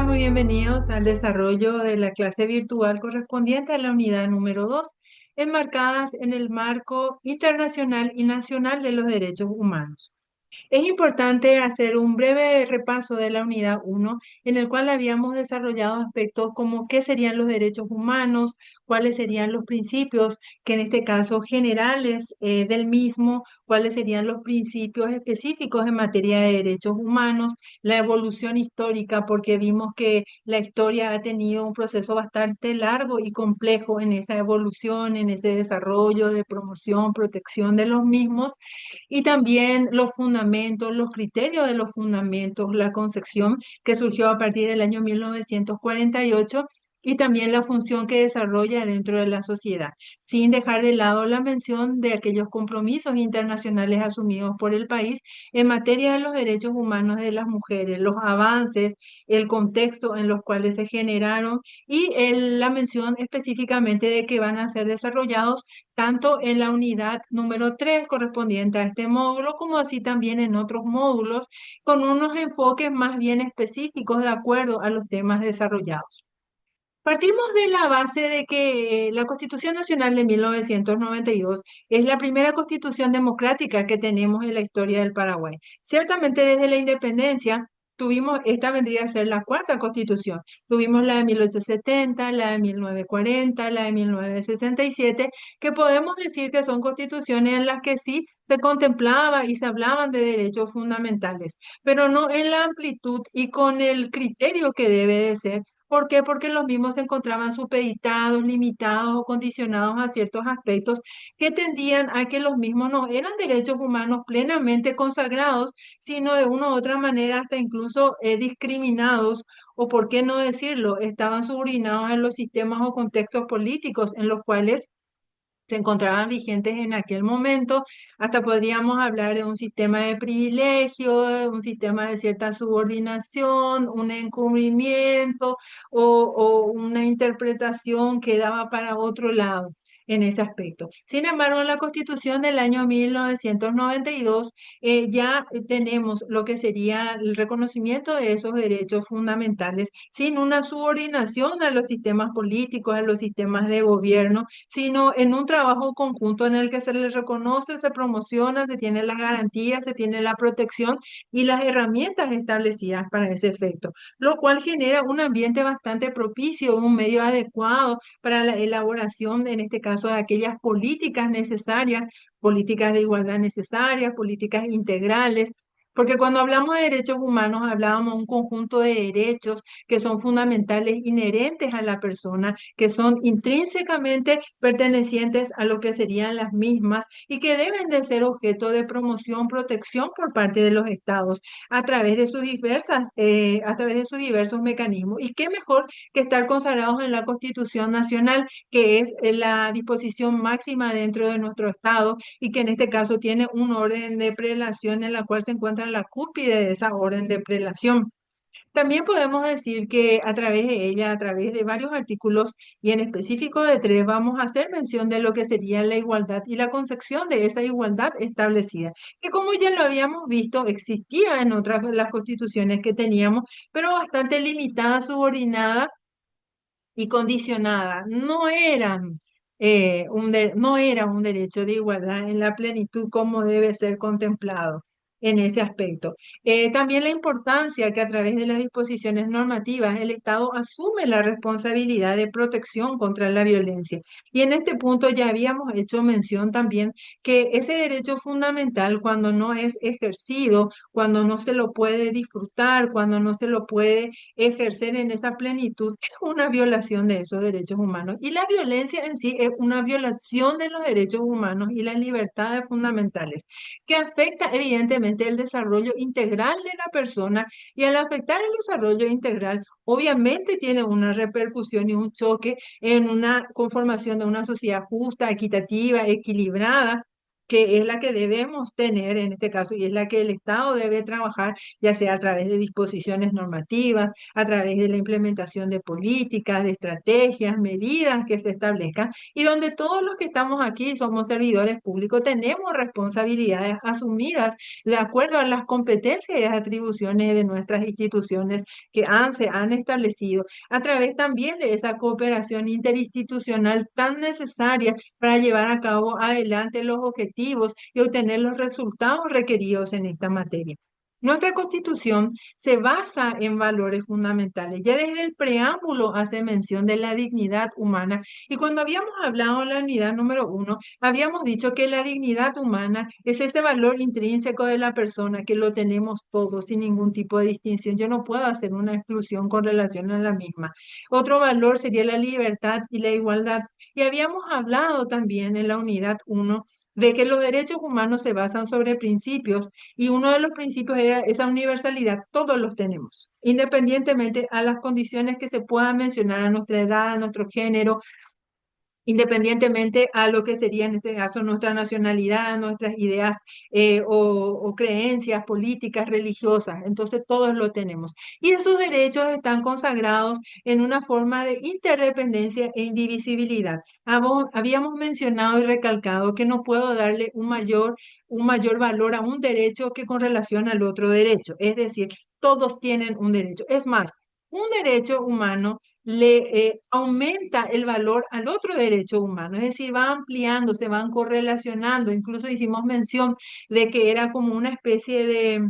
Sean muy bienvenidos al desarrollo de la clase virtual correspondiente a la unidad número 2, enmarcadas en el marco internacional y nacional de los derechos humanos. Es importante hacer un breve repaso de la unidad 1, en el cual habíamos desarrollado aspectos como qué serían los derechos humanos, cuáles serían los principios, que en este caso generales del mismo, cuáles serían los principios específicos en materia de derechos humanos, la evolución histórica, porque vimos que la historia ha tenido un proceso bastante largo y complejo en esa evolución, en ese desarrollo de promoción, protección de los mismos y también los fundamentos, los criterios de los fundamentos, la concepción que surgió a partir del año 1948 y también la función que desarrolla dentro de la sociedad, sin dejar de lado la mención de aquellos compromisos internacionales asumidos por el país en materia de los derechos humanos de las mujeres, los avances, el contexto en los cuales se generaron y la mención específicamente de que van a ser desarrollados tanto en la unidad número 3 correspondiente a este módulo, como así también en otros módulos, con unos enfoques más bien específicos de acuerdo a los temas desarrollados. Partimos de la base de que la Constitución Nacional de 1992 es la primera constitución democrática que tenemos en la historia del Paraguay. Ciertamente desde la independencia tuvimos, esta vendría a ser la cuarta constitución. Tuvimos la de 1870, la de 1940, la de 1967, que podemos decir que son constituciones en las que sí se contemplaba y se hablaban de derechos fundamentales, pero no en la amplitud y con el criterio que debe de ser. ¿Por qué? Porque los mismos se encontraban supeditados, limitados o condicionados a ciertos aspectos que tendían a que los mismos no eran derechos humanos plenamente consagrados, sino de una u otra manera hasta incluso discriminados o, por qué no decirlo, estaban subordinados en los sistemas o contextos políticos en los cuales se encontraban vigentes en aquel momento. Hasta podríamos hablar de un sistema de privilegio, de un sistema de cierta subordinación, un encubrimiento o una interpretación que daba para otro lado en ese aspecto. Sin embargo, en la Constitución del año 1992 ya tenemos lo que sería el reconocimiento de esos derechos fundamentales sin una subordinación a los sistemas políticos, a los sistemas de gobierno, sino en un trabajo conjunto en el que se les reconoce, se promociona, se tiene las garantías, se tiene la protección y las herramientas establecidas para ese efecto, lo cual genera un ambiente bastante propicio, un medio adecuado para la elaboración, en este caso, de aquellas políticas necesarias, políticas de igualdad necesarias, políticas integrales. Porque cuando hablamos de derechos humanos, hablábamos de un conjunto de derechos que son fundamentales, inherentes a la persona, que son intrínsecamente pertenecientes a lo que serían las mismas y que deben de ser objeto de promoción, protección por parte de los estados a través de sus a través de sus diversos mecanismos. Y qué mejor que estar consagrados en la Constitución Nacional, que es la disposición máxima dentro de nuestro estado y que en este caso tiene un orden de prelación en la cual se encuentra en la cúspide de esa orden de prelación. También podemos decir que a través de ella, a través de varios artículos y en específico de tres, vamos a hacer mención de lo que sería la igualdad y la concepción de esa igualdad establecida, que como ya lo habíamos visto, existía en otras de las constituciones que teníamos, pero bastante limitada, subordinada y condicionada. No era un derecho de igualdad en la plenitud como debe ser contemplado en ese aspecto. También la importancia que a través de las disposiciones normativas el Estado asume la responsabilidad de protección contra la violencia. Y en este punto ya habíamos hecho mención también que ese derecho fundamental, cuando no es ejercido, cuando no se lo puede disfrutar, cuando no se lo puede ejercer en esa plenitud, es una violación de esos derechos humanos. Y la violencia en sí es una violación de los derechos humanos y las libertades fundamentales, que afecta evidentemente el desarrollo integral de la persona y al afectar el desarrollo integral, obviamente tiene una repercusión y un choque en una conformación de una sociedad justa, equitativa, equilibrada que es la que debemos tener en este caso y es la que el Estado debe trabajar, ya sea a través de disposiciones normativas, a través de la implementación de políticas, de estrategias, medidas que se establezcan y donde todos los que estamos aquí somos servidores públicos, tenemos responsabilidades asumidas de acuerdo a las competencias y las atribuciones de nuestras instituciones que se han establecido a través también de esa cooperación interinstitucional tan necesaria para llevar a cabo adelante los objetivos y obtener los resultados requeridos en esta materia. Nuestra Constitución se basa en valores fundamentales. Ya desde el preámbulo hace mención de la dignidad humana y cuando habíamos hablado de la unidad número 1, habíamos dicho que la dignidad humana es ese valor intrínseco de la persona que lo tenemos todos sin ningún tipo de distinción. Yo no puedo hacer una exclusión con relación a la misma. Otro valor sería la libertad y la igualdad. Y habíamos hablado también en la unidad 1 de que los derechos humanos se basan sobre principios y uno de los principios es esa universalidad. Todos los tenemos, independientemente a las condiciones que se puedan mencionar, a nuestra edad, a nuestro género, independientemente a lo que sería en este caso nuestra nacionalidad, nuestras ideas o creencias políticas, religiosas. Entonces todos lo tenemos. Y esos derechos están consagrados en una forma de interdependencia e indivisibilidad. Habíamos mencionado y recalcado que no puedo darle un mayor valor a un derecho que con relación al otro derecho. Es decir, todos tienen un derecho. Es más, un derecho humano le aumenta el valor al otro derecho humano, es decir, va ampliando, se van correlacionando. Incluso hicimos mención de que era como una especie de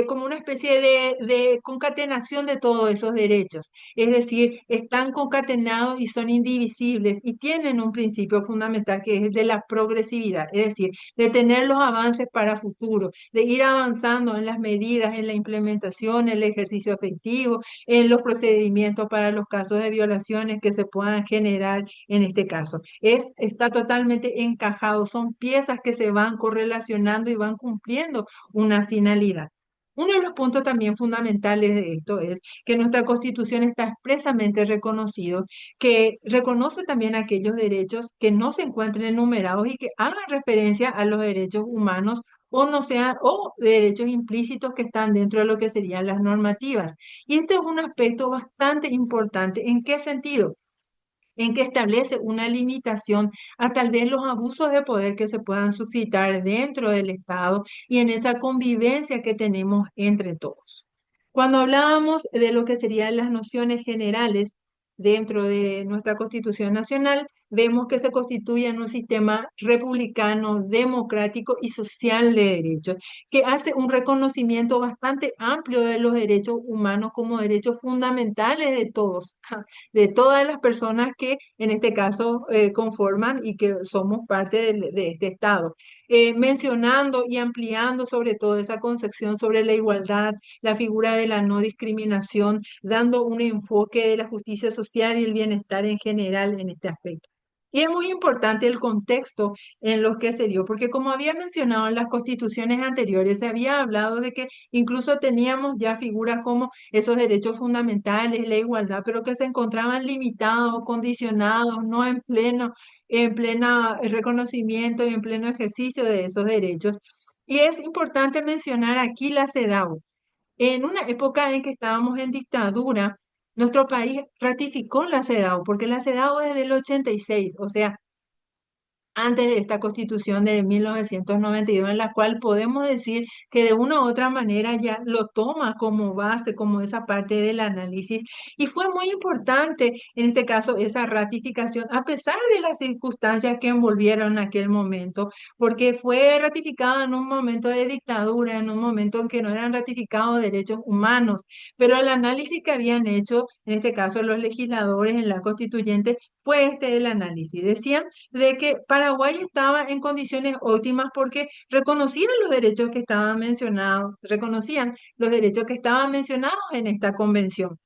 como una especie de concatenación de todos esos derechos. Es decir, están concatenados y son indivisibles y tienen un principio fundamental que es el de la progresividad, es decir, de tener los avances para futuro, de ir avanzando en las medidas, en la implementación, en el ejercicio efectivo, en los procedimientos para los casos de violaciones que se puedan generar en este caso. Está totalmente encajado, son piezas que se van correlacionando y van cumpliendo una finalidad. Uno de los puntos también fundamentales de esto es que nuestra Constitución está expresamente reconocido, que reconoce también aquellos derechos que no se encuentren enumerados y que hagan referencia a los derechos humanos o no sean, o derechos implícitos que están dentro de lo que serían las normativas. Y este es un aspecto bastante importante. ¿En qué sentido? En que establece una limitación a tal vez los abusos de poder que se puedan suscitar dentro del Estado y en esa convivencia que tenemos entre todos. Cuando hablábamos de lo que serían las nociones generales dentro de nuestra Constitución Nacional, vemos que se constituye en un sistema republicano, democrático y social de derechos, que hace un reconocimiento bastante amplio de los derechos humanos como derechos fundamentales de todos, de todas las personas que en este caso conforman y que somos parte de este Estado. Mencionando y ampliando sobre todo esa concepción sobre la igualdad, la figura de la no discriminación, dando un enfoque de la justicia social y el bienestar en general en este aspecto. Y es muy importante el contexto en los que se dio, porque como había mencionado en las constituciones anteriores, se había hablado de que incluso teníamos ya figuras como esos derechos fundamentales, la igualdad, pero que se encontraban limitados, condicionados, no en plena reconocimiento y en pleno ejercicio de esos derechos. Y es importante mencionar aquí la CEDAW. En una época en que estábamos en dictadura, nuestro país ratificó la CEDAW, porque la CEDAW es del 86, o sea, antes de esta constitución de 1992, en la cual podemos decir que de una u otra manera ya lo toma como base, como esa parte del análisis. Y fue muy importante en este caso esa ratificación, a pesar de las circunstancias que envolvieron aquel momento, porque fue ratificada en un momento de dictadura, en un momento en que no eran ratificados derechos humanos, pero el análisis que habían hecho, en este caso los legisladores en la constituyente, fue este el análisis. Decían de que Paraguay estaba en condiciones óptimas porque reconocían los derechos que estaban mencionados, reconocían los derechos que estaban mencionados en esta convención.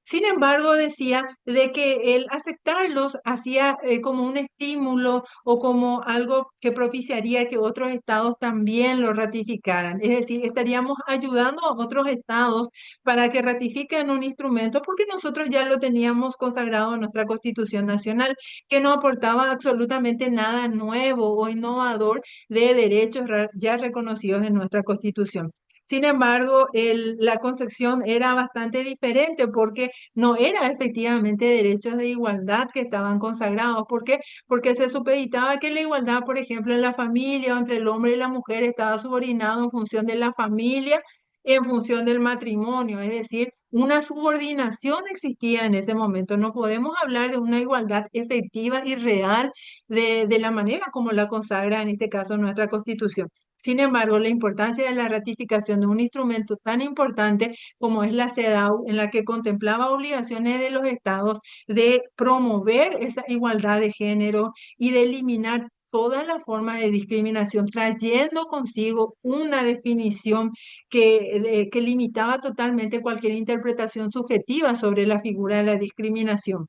Sin embargo, decía de que el aceptarlos hacía como un estímulo o como algo que propiciaría que otros estados también lo ratificaran. Es decir, estaríamos ayudando a otros estados para que ratifiquen un instrumento porque nosotros ya lo teníamos consagrado en nuestra Constitución Nacional, que no aportaba absolutamente nada nuevo o innovador de derechos ya reconocidos en nuestra Constitución. Sin embargo, la concepción era bastante diferente porque no era efectivamente derechos de igualdad que estaban consagrados. ¿Por qué? Porque se supeditaba que la igualdad, por ejemplo, en la familia o entre el hombre y la mujer estaba subordinado en función de la familia, en función del matrimonio. Es decir, una subordinación existía en ese momento. No podemos hablar de una igualdad efectiva y real de la manera como la consagra en este caso nuestra Constitución. Sin embargo, la importancia de la ratificación de un instrumento tan importante como es la CEDAW, en la que contemplaba obligaciones de los estados de promover esa igualdad de género y de eliminar todas las formas de discriminación, trayendo consigo una definición que limitaba totalmente cualquier interpretación subjetiva sobre la figura de la discriminación.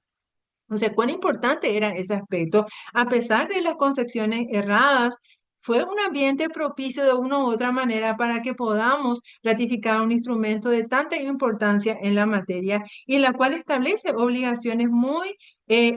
O sea, cuán importante era ese aspecto. A pesar de las concepciones erradas, fue un ambiente propicio de una u otra manera para que podamos ratificar un instrumento de tanta importancia en la materia y en la cual establece obligaciones muy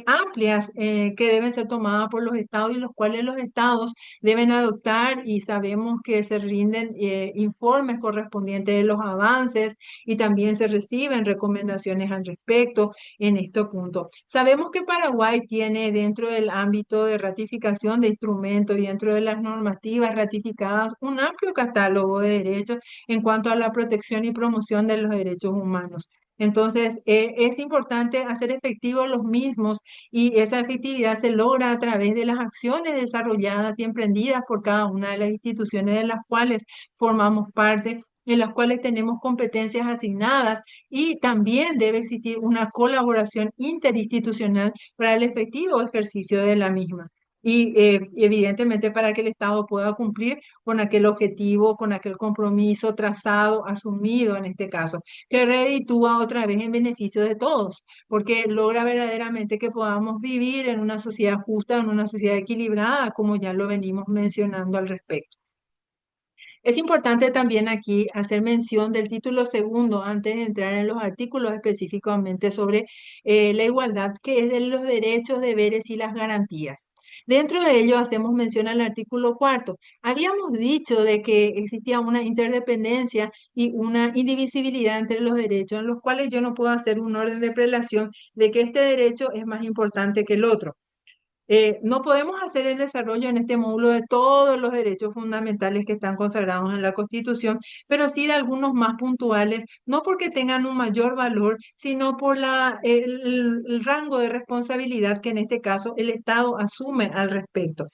amplias que deben ser tomadas por los estados y los cuales los estados deben adoptar y sabemos que se rinden informes correspondientes de los avances y también se reciben recomendaciones al respecto en este punto. Sabemos que Paraguay tiene dentro del ámbito de ratificación de instrumentos y dentro de las normativas ratificadas un amplio catálogo de derechos en cuanto a la protección y promoción de los derechos humanos. Entonces, es importante hacer efectivos los mismos y esa efectividad se logra a través de las acciones desarrolladas y emprendidas por cada una de las instituciones de las cuales formamos parte, en las cuales tenemos competencias asignadas y también debe existir una colaboración interinstitucional para el efectivo ejercicio de la misma. Y evidentemente para que el Estado pueda cumplir con aquel objetivo, con aquel compromiso trazado, asumido en este caso, que reditúa otra vez en beneficio de todos, porque logra verdaderamente que podamos vivir en una sociedad justa, en una sociedad equilibrada, como ya lo venimos mencionando al respecto. Es importante también aquí hacer mención del título segundo antes de entrar en los artículos específicamente sobre la igualdad, que es de los derechos, deberes y las garantías. Dentro de ello hacemos mención al artículo cuarto. Habíamos dicho de que existía una interdependencia y una indivisibilidad entre los derechos, en los cuales yo no puedo hacer un orden de prelación de que este derecho es más importante que el otro. No podemos hacer el desarrollo en este módulo de todos los derechos fundamentales que están consagrados en la Constitución, pero sí de algunos más puntuales, no porque tengan un mayor valor, sino por el rango de responsabilidad que en este caso el Estado asume al respecto.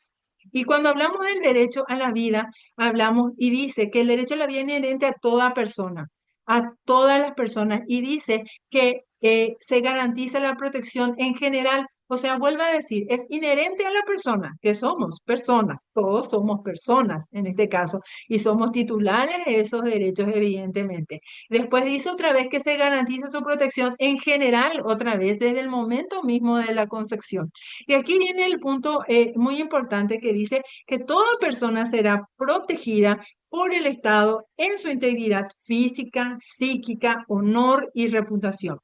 Y cuando hablamos del derecho a la vida, hablamos y dice que el derecho a la vida es inherente a toda persona, a todas las personas, y dice que se garantiza la protección en general. O sea, vuelvo a decir, es inherente a la persona, que somos personas, todos somos personas en este caso, y somos titulares de esos derechos, evidentemente. Después dice otra vez que se garantiza su protección en general, otra vez, desde el momento mismo de la concepción. Y aquí viene el punto muy importante que dice que toda persona será protegida por el Estado en su integridad física, psíquica, honor y reputación.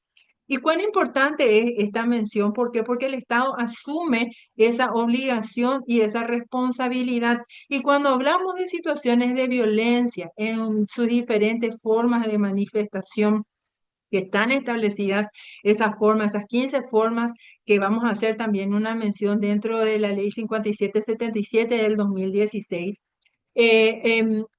¿Y cuán importante es esta mención? ¿Por qué? Porque el Estado asume esa obligación y esa responsabilidad. Y cuando hablamos de situaciones de violencia en sus diferentes formas de manifestación, que están establecidas esas formas, esas 15 formas que vamos a hacer también una mención dentro de la ley 5777 del 2016.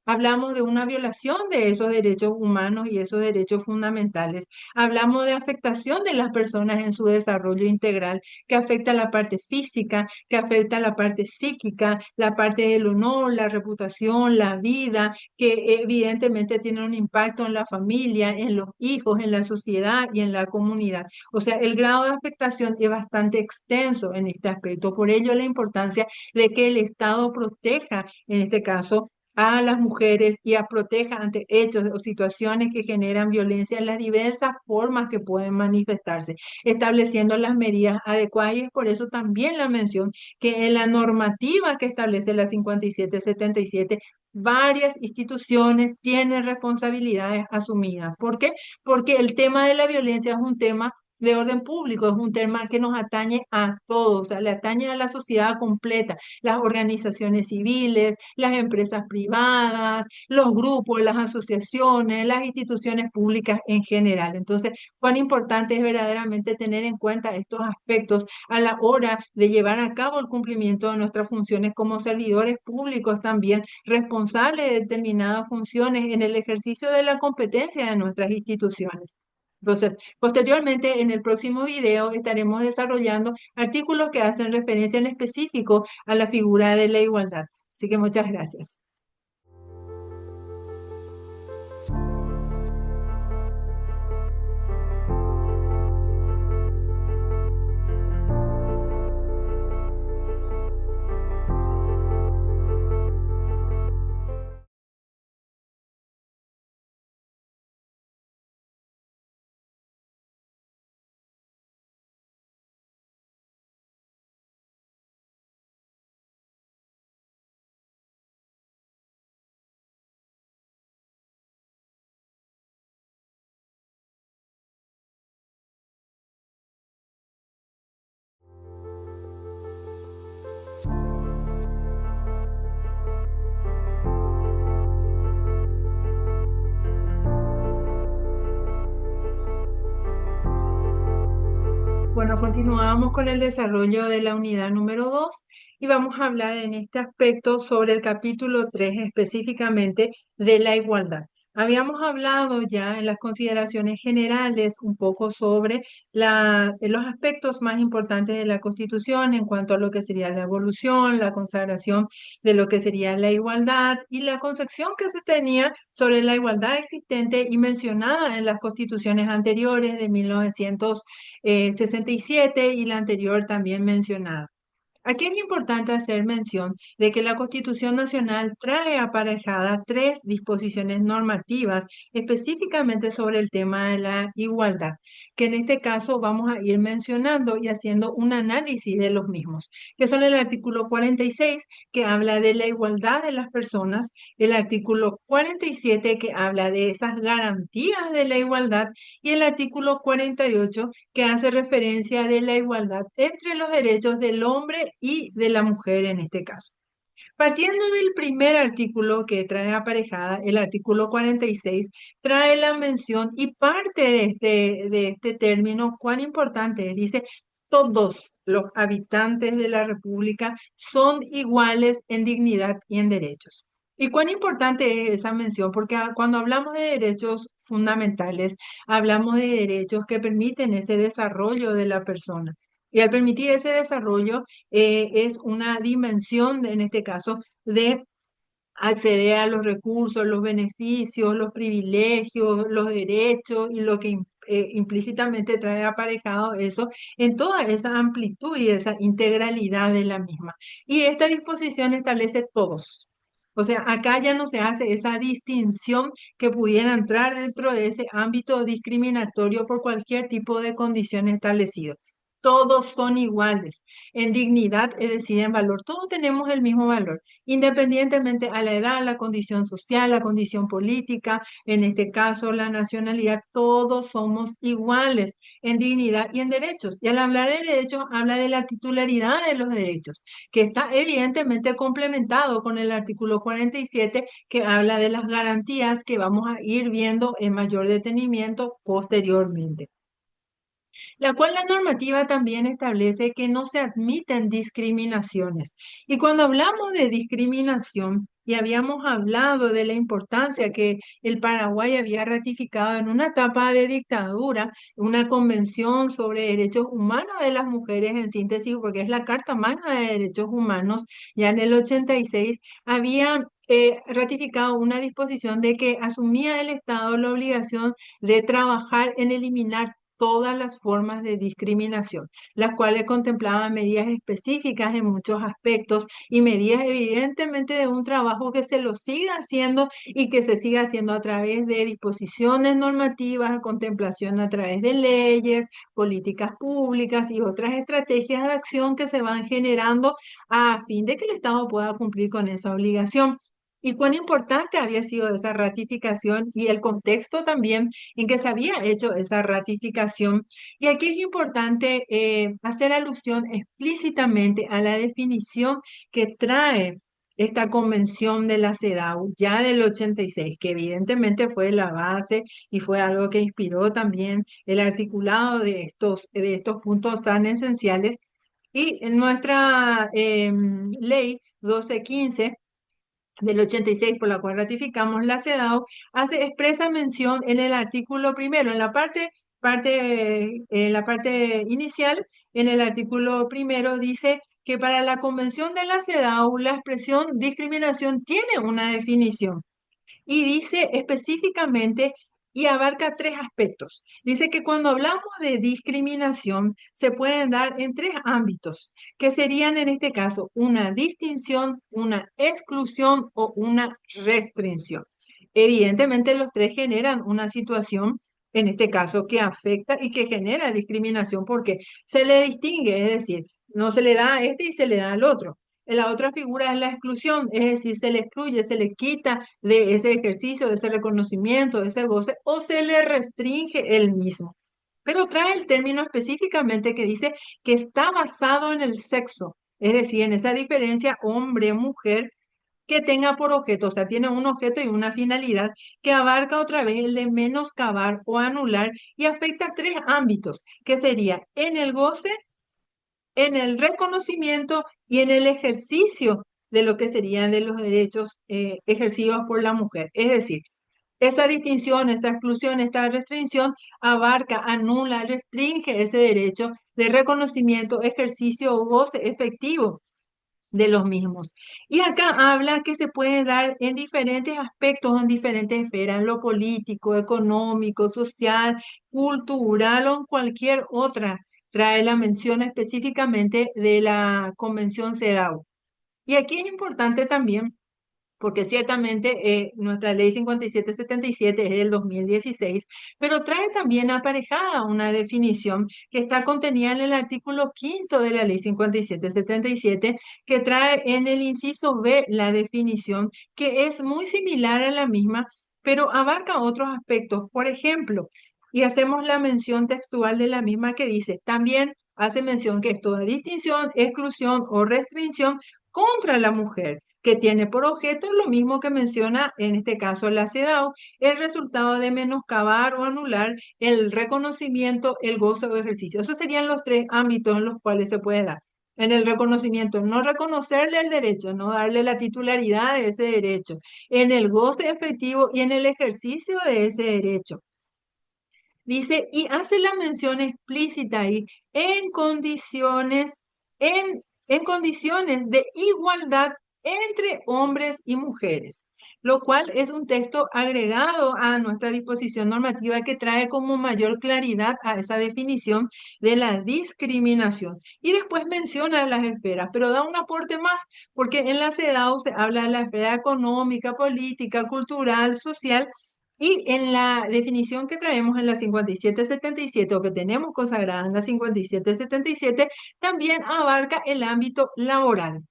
Hablamos de una violación de esos derechos humanos y esos derechos fundamentales. Hablamos de afectación de las personas en su desarrollo integral, que afecta la parte física, que afecta la parte psíquica, la parte del honor, la reputación, la vida, que evidentemente tiene un impacto en la familia, en los hijos, en la sociedad y en la comunidad. O sea, el grado de afectación es bastante extenso en este aspecto. Por ello, la importancia de que el Estado proteja, en este caso, a las mujeres y a proteja ante hechos o situaciones que generan violencia en las diversas formas que pueden manifestarse, estableciendo las medidas adecuadas. Y es por eso también la mención que en la normativa que establece la 5777, varias instituciones tienen responsabilidades asumidas. ¿Por qué? Porque el tema de la violencia es un tema de orden público, es un tema que nos atañe a todos, o sea, le atañe a la sociedad completa, las organizaciones civiles, las empresas privadas, los grupos, las asociaciones, las instituciones públicas en general. Entonces, cuán importante es verdaderamente tener en cuenta estos aspectos a la hora de llevar a cabo el cumplimiento de nuestras funciones como servidores públicos también responsables de determinadas funciones en el ejercicio de la competencia de nuestras instituciones. Entonces, posteriormente, en el próximo video estaremos desarrollando artículos que hacen referencia en específico a la figura de la igualdad. Así que muchas gracias. Bueno, continuamos con el desarrollo de la unidad número 2 y vamos a hablar en este aspecto sobre el capítulo 3 específicamente de la igualdad. Habíamos hablado ya en las consideraciones generales un poco sobre los aspectos más importantes de la Constitución en cuanto a lo que sería la evolución, la consagración de lo que sería la igualdad y la concepción que se tenía sobre la igualdad existente y mencionada en las constituciones anteriores de 1967 y la anterior también mencionada. Aquí es importante hacer mención de que la Constitución Nacional trae aparejada tres disposiciones normativas específicamente sobre el tema de la igualdad, que en este caso vamos a ir mencionando y haciendo un análisis de los mismos, que son el artículo 46, que habla de la igualdad de las personas, el artículo 47, que habla de esas garantías de la igualdad, y el artículo 48, que hace referencia de la igualdad entre los derechos del hombre y de la mujer en este caso. Partiendo del primer artículo que trae aparejada, el artículo 46, trae la mención y parte de este término, cuán importante es. Dice, todos los habitantes de la República son iguales en dignidad y en derechos. ¿Y cuán importante es esa mención? Porque cuando hablamos de derechos fundamentales, hablamos de derechos que permiten ese desarrollo de la persona. Y al permitir ese desarrollo, es una dimensión, en este caso, de acceder a los recursos, los beneficios, los privilegios, los derechos y lo que implícitamente trae aparejado eso en toda esa amplitud y esa integralidad de la misma. Y esta disposición establece todos. O sea, acá ya no se hace esa distinción que pudiera entrar dentro de ese ámbito discriminatorio por cualquier tipo de condición establecido. Todos son iguales en dignidad, es decir, en valor. Todos tenemos el mismo valor, independientemente a la edad, la condición social, la condición política, en este caso la nacionalidad. Todos somos iguales en dignidad y en derechos. Y al hablar de derechos, habla de la titularidad de los derechos, que está evidentemente complementado con el artículo 47, que habla de las garantías que vamos a ir viendo en mayor detenimiento posteriormente, la cual la normativa también establece que no se admiten discriminaciones. Y cuando hablamos de discriminación, y habíamos hablado de la importancia que el Paraguay había ratificado en una etapa de dictadura, una convención sobre derechos humanos de las mujeres en síntesis, porque es la Carta Magna de Derechos Humanos, ya en el 86, había ratificado una disposición de que asumía el Estado la obligación de trabajar en eliminar todas las formas de discriminación, las cuales contemplaban medidas específicas en muchos aspectos y medidas evidentemente de un trabajo que se lo siga haciendo y que se siga haciendo a través de disposiciones normativas, contemplación a través de leyes, políticas públicas y otras estrategias de acción que se van generando a fin de que el Estado pueda cumplir con esa obligación. Y cuán importante había sido esa ratificación y el contexto también en que se había hecho esa ratificación. Y aquí es importante hacer alusión explícitamente a la definición que trae esta convención de la CEDAW ya del 86, que evidentemente fue la base y fue algo que inspiró también el articulado de estos puntos tan esenciales. Y en nuestra ley 1215 del 86, por la cual ratificamos la CEDAW, hace expresa mención en el artículo primero, en la parte inicial, en el artículo primero dice que para la convención de la CEDAW la expresión discriminación tiene una definición y dice específicamente y abarca tres aspectos. Dice que cuando hablamos de discriminación se pueden dar en tres ámbitos, que serían en este caso una distinción, una exclusión o una restricción. Evidentemente los tres generan una situación, en este caso, que afecta y que genera discriminación porque se le distingue, es decir, no se le da a este y se le da al otro. La otra figura es la exclusión, es decir, se le excluye, se le quita de ese ejercicio, de ese reconocimiento, de ese goce, o se le restringe el mismo. Pero trae el término específicamente que dice que está basado en el sexo, es decir, en esa diferencia hombre-mujer que tenga por objeto, o sea, tiene un objeto y una finalidad que abarca otra vez el de menoscabar o anular y afecta tres ámbitos, que sería en el goce, en el reconocimiento y en el ejercicio de lo que serían de los derechos ejercidos por la mujer. Es decir, esa distinción, esa exclusión, esta restricción abarca, anula, restringe ese derecho de reconocimiento, ejercicio o goce efectivo de los mismos. Y acá habla que se puede dar en diferentes aspectos, en diferentes esferas, en lo político, económico, social, cultural o en cualquier otra. Trae la mención específicamente de la Convención CEDAW. Y aquí es importante también porque ciertamente nuestra ley 5777 es del 2016, pero trae también aparejada una definición que está contenida en el artículo quinto de la ley 5777, que trae en el inciso B la definición que es muy similar a la misma, pero abarca otros aspectos. Por ejemplo, y hacemos la mención textual de la misma que dice, también hace mención que es toda distinción, exclusión o restricción contra la mujer que tiene por objeto lo mismo que menciona en este caso la CEDAW, el resultado de menoscabar o anular el reconocimiento, el goce o ejercicio. Esos serían los tres ámbitos en los cuales se puede dar. En el reconocimiento, no reconocerle el derecho, no darle la titularidad de ese derecho. En el goce efectivo y en el ejercicio de ese derecho. Dice, y hace la mención explícita ahí, en condiciones, en condiciones de igualdad entre hombres y mujeres, lo cual es un texto agregado a nuestra disposición normativa que trae como mayor claridad a esa definición de la discriminación. Y después menciona las esferas, pero da un aporte más, porque en la CEDAW se habla de la esfera económica, política, cultural, social, y en la definición que traemos en la 5777 o que tenemos consagrada en la 5777, también abarca el ámbito laboral.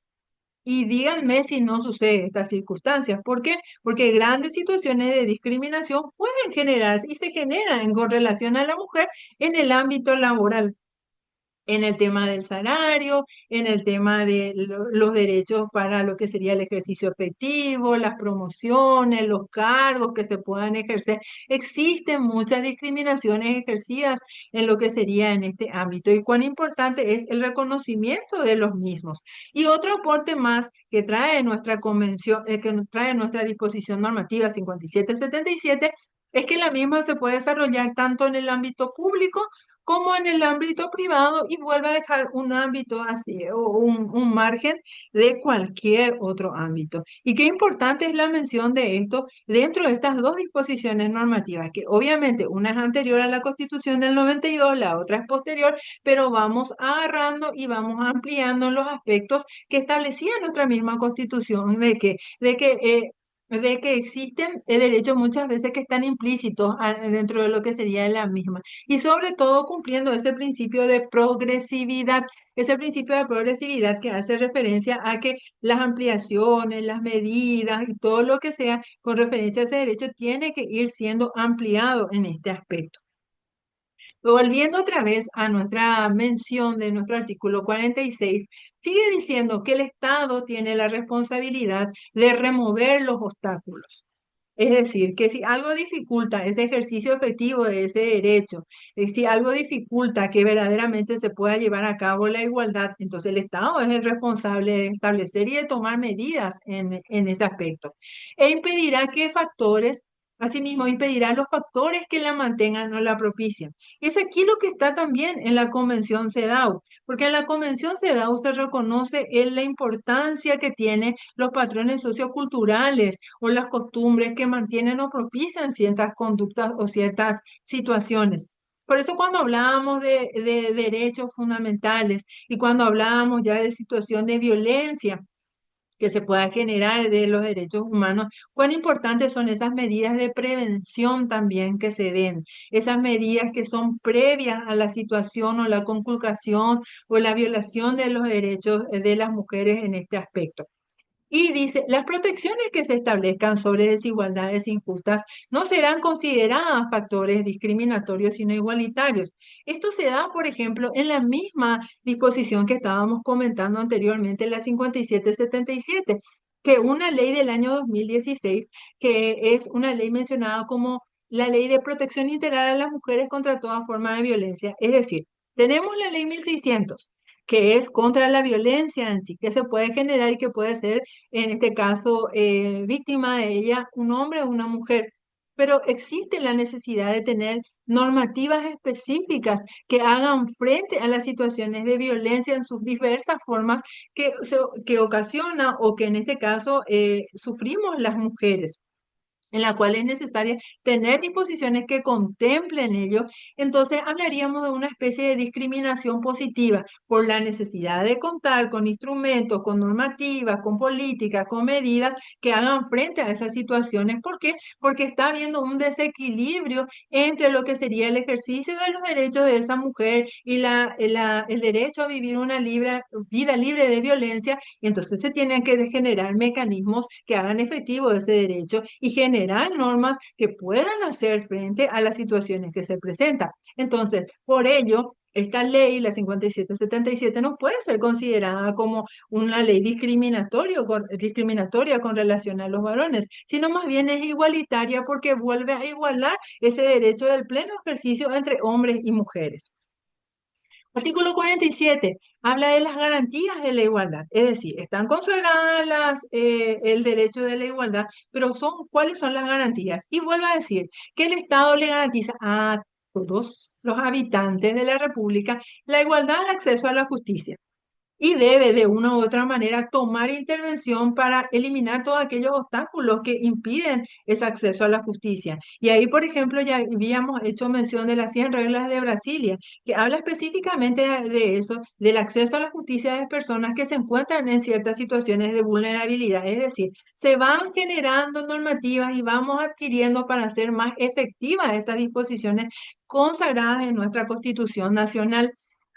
Y díganme si no sucede estas circunstancias. ¿Por qué? Porque grandes situaciones de discriminación pueden generarse y se generan con relación a la mujer en el ámbito laboral, en el tema del salario, en el tema de los derechos para lo que sería el ejercicio efectivo, las promociones, los cargos que se puedan ejercer. Existen muchas discriminaciones ejercidas en lo que sería en este ámbito y cuán importante es el reconocimiento de los mismos. Y otro aporte más que trae nuestra convención, que trae nuestra disposición normativa 5777, es que la misma se puede desarrollar tanto en el ámbito público como en el ámbito privado y vuelve a dejar un ámbito así o un margen de cualquier otro ámbito. Y qué importante es la mención de esto dentro de estas dos disposiciones normativas, que obviamente una es anterior a la Constitución del 92, la otra es posterior, pero vamos agarrando y vamos ampliando los aspectos que establecía nuestra misma Constitución de que existen derechos muchas veces que están implícitos dentro de lo que sería la misma. Y sobre todo cumpliendo ese principio de progresividad, ese principio de progresividad que hace referencia a que las ampliaciones, las medidas y todo lo que sea con referencia a ese derecho tiene que ir siendo ampliado en este aspecto. Volviendo otra vez a nuestra mención de nuestro artículo 46, sigue diciendo que el Estado tiene la responsabilidad de remover los obstáculos. Es decir, que si algo dificulta ese ejercicio efectivo de ese derecho, si algo dificulta que verdaderamente se pueda llevar a cabo la igualdad, entonces el Estado es el responsable de establecer y de tomar medidas en ese aspecto. E impedirá que factores, asimismo, impedirá los factores que la mantengan o la propicien. Y es aquí lo que está también en la Convención CEDAW, porque en la Convención CEDAW se reconoce la importancia que tienen los patrones socioculturales o las costumbres que mantienen o propician ciertas conductas o ciertas situaciones. Por eso cuando hablábamos de derechos fundamentales y cuando hablábamos ya de situación de violencia que se pueda generar de los derechos humanos, cuán importantes son esas medidas de prevención también que se den, esas medidas que son previas a la situación o la conculcación o la violación de los derechos de las mujeres en este aspecto. Y dice, las protecciones que se establezcan sobre desigualdades injustas no serán consideradas factores discriminatorios, sino igualitarios. Esto se da, por ejemplo, en la misma disposición que estábamos comentando anteriormente, la 5777, que una ley del año 2016, que es una ley mencionada como la Ley de Protección Integral a las Mujeres contra toda forma de violencia. Es decir, tenemos la ley 1600 que es contra la violencia en sí, que se puede generar y que puede ser en este caso, víctima de ella un hombre o una mujer. Pero existe la necesidad de tener normativas específicas que hagan frente a las situaciones de violencia en sus diversas formas que ocasiona o que en este caso sufrimos las mujeres en la cual es necesaria tener disposiciones que contemplen ello, entonces hablaríamos de una especie de discriminación positiva por la necesidad de contar con instrumentos, con normativas, con políticas, con medidas que hagan frente a esas situaciones. ¿Por qué? Porque está habiendo un desequilibrio entre lo que sería el ejercicio de los derechos de esa mujer y el derecho a vivir una vida libre de violencia, y entonces se tienen que generar mecanismos que hagan efectivo ese derecho y generar normas que puedan hacer frente a las situaciones que se presentan. Entonces, por ello, esta ley, la 5777, no puede ser considerada como una ley discriminatoria con relación a los varones, sino más bien es igualitaria porque vuelve a igualar ese derecho del pleno ejercicio entre hombres y mujeres. Artículo 47 habla de las garantías de la igualdad, es decir, están consagradas el derecho de la igualdad, pero ¿cuáles son las garantías? Y vuelvo a decir que el Estado le garantiza a todos los habitantes de la República la igualdad al acceso a la justicia y debe de una u otra manera tomar intervención para eliminar todos aquellos obstáculos que impiden ese acceso a la justicia. Y ahí, por ejemplo, ya habíamos hecho mención de las 100 reglas de Brasilia, que habla específicamente de eso, del acceso a la justicia de personas que se encuentran en ciertas situaciones de vulnerabilidad. Es decir, se van generando normativas y vamos adquiriendo para hacer más efectivas estas disposiciones consagradas en nuestra Constitución Nacional.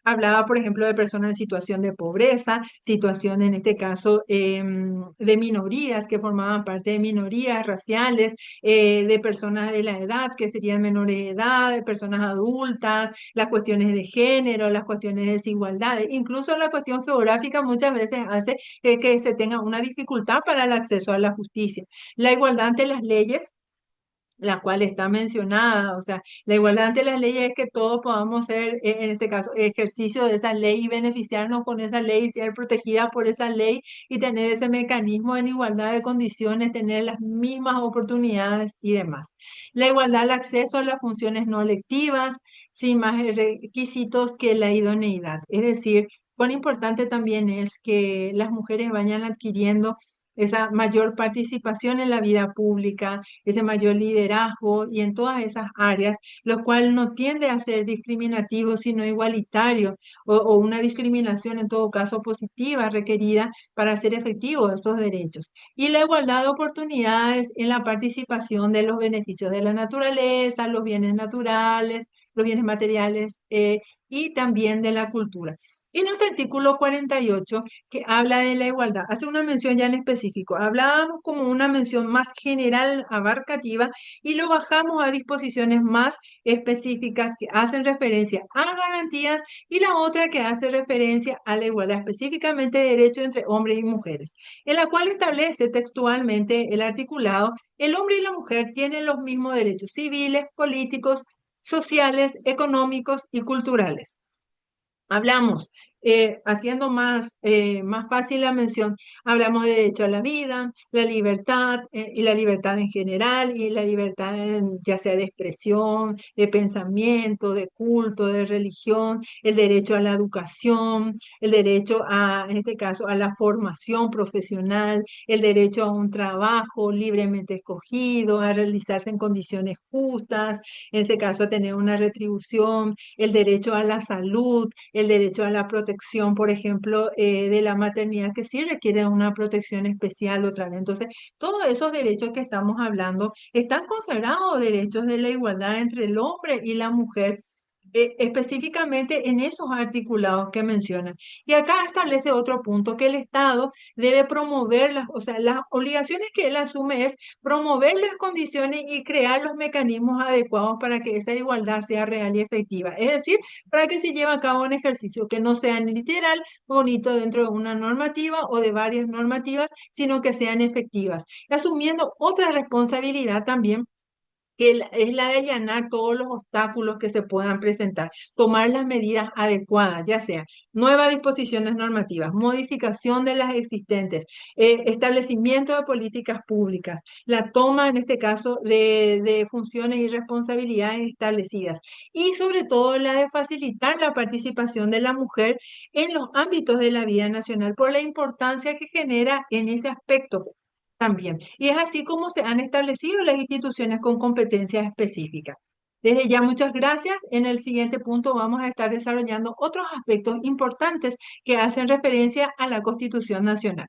Hablaba, por ejemplo, de personas en situación de pobreza, situación en este caso de minorías que formaban parte de minorías raciales, de personas de la edad que serían menores de edad, de personas adultas, las cuestiones de género, las cuestiones de desigualdades, incluso la cuestión geográfica muchas veces hace que se tenga una dificultad para el acceso a la justicia. La igualdad ante las leyes, la cual está mencionada, o sea, la igualdad ante las leyes es que todos podamos ser, en este caso, ejercicio de esa ley y beneficiarnos con esa ley, ser protegidas por esa ley y tener ese mecanismo en igualdad de condiciones, tener las mismas oportunidades y demás. La igualdad al acceso a las funciones no electivas, sí, más requisitos que la idoneidad. Es decir, cuán importante también es que las mujeres vayan adquiriendo esa mayor participación en la vida pública, ese mayor liderazgo y en todas esas áreas, lo cual no tiende a ser discriminativo, sino igualitario, o una discriminación en todo caso positiva requerida para hacer efectivos estos derechos. Y la igualdad de oportunidades en la participación de los beneficios de la naturaleza, los bienes naturales, los bienes materiales y también de la cultura. Y nuestro artículo 48, que habla de la igualdad, hace una mención ya en específico. Hablábamos como una mención más general, abarcativa, y lo bajamos a disposiciones más específicas que hacen referencia a garantías y la otra que hace referencia a la igualdad, específicamente de derechos entre hombres y mujeres, en la cual establece textualmente el articulado: el hombre y la mujer tienen los mismos derechos civiles, políticos, sociales, económicos y culturales. Hablamos, haciendo más fácil la mención, hablamos de derecho a la vida, la libertad y la libertad en general y la libertad ya sea de expresión, de pensamiento, de culto, de religión, el derecho a la educación, el derecho en este caso, a la formación profesional, el derecho a un trabajo libremente escogido, a realizarse en condiciones justas, en este caso a tener una retribución, el derecho a la salud, el derecho a la protección, por ejemplo, de la maternidad, que sí requiere una protección especial otra vez. Entonces, todos esos derechos que estamos hablando están consagrados derechos de la igualdad entre el hombre y la mujer. Específicamente en esos articulados que mencionan. Y acá establece otro punto, que el Estado debe promover o sea, las obligaciones que él asume es promover las condiciones y crear los mecanismos adecuados para que esa igualdad sea real y efectiva. Es decir, para que se lleve a cabo un ejercicio que no sea ni literal, bonito dentro de una normativa o de varias normativas, sino que sean efectivas. Y asumiendo otra responsabilidad también, que es la de allanar todos los obstáculos que se puedan presentar, tomar las medidas adecuadas, ya sea nuevas disposiciones normativas, modificación de las existentes, establecimiento de políticas públicas, la toma, en este caso, de funciones y responsabilidades establecidas, y sobre todo la de facilitar la participación de la mujer en los ámbitos de la vida nacional por la importancia que genera en ese aspecto también. Y es así como se han establecido las instituciones con competencias específicas. Desde ya, muchas gracias. En el siguiente punto vamos a estar desarrollando otros aspectos importantes que hacen referencia a la Constitución Nacional.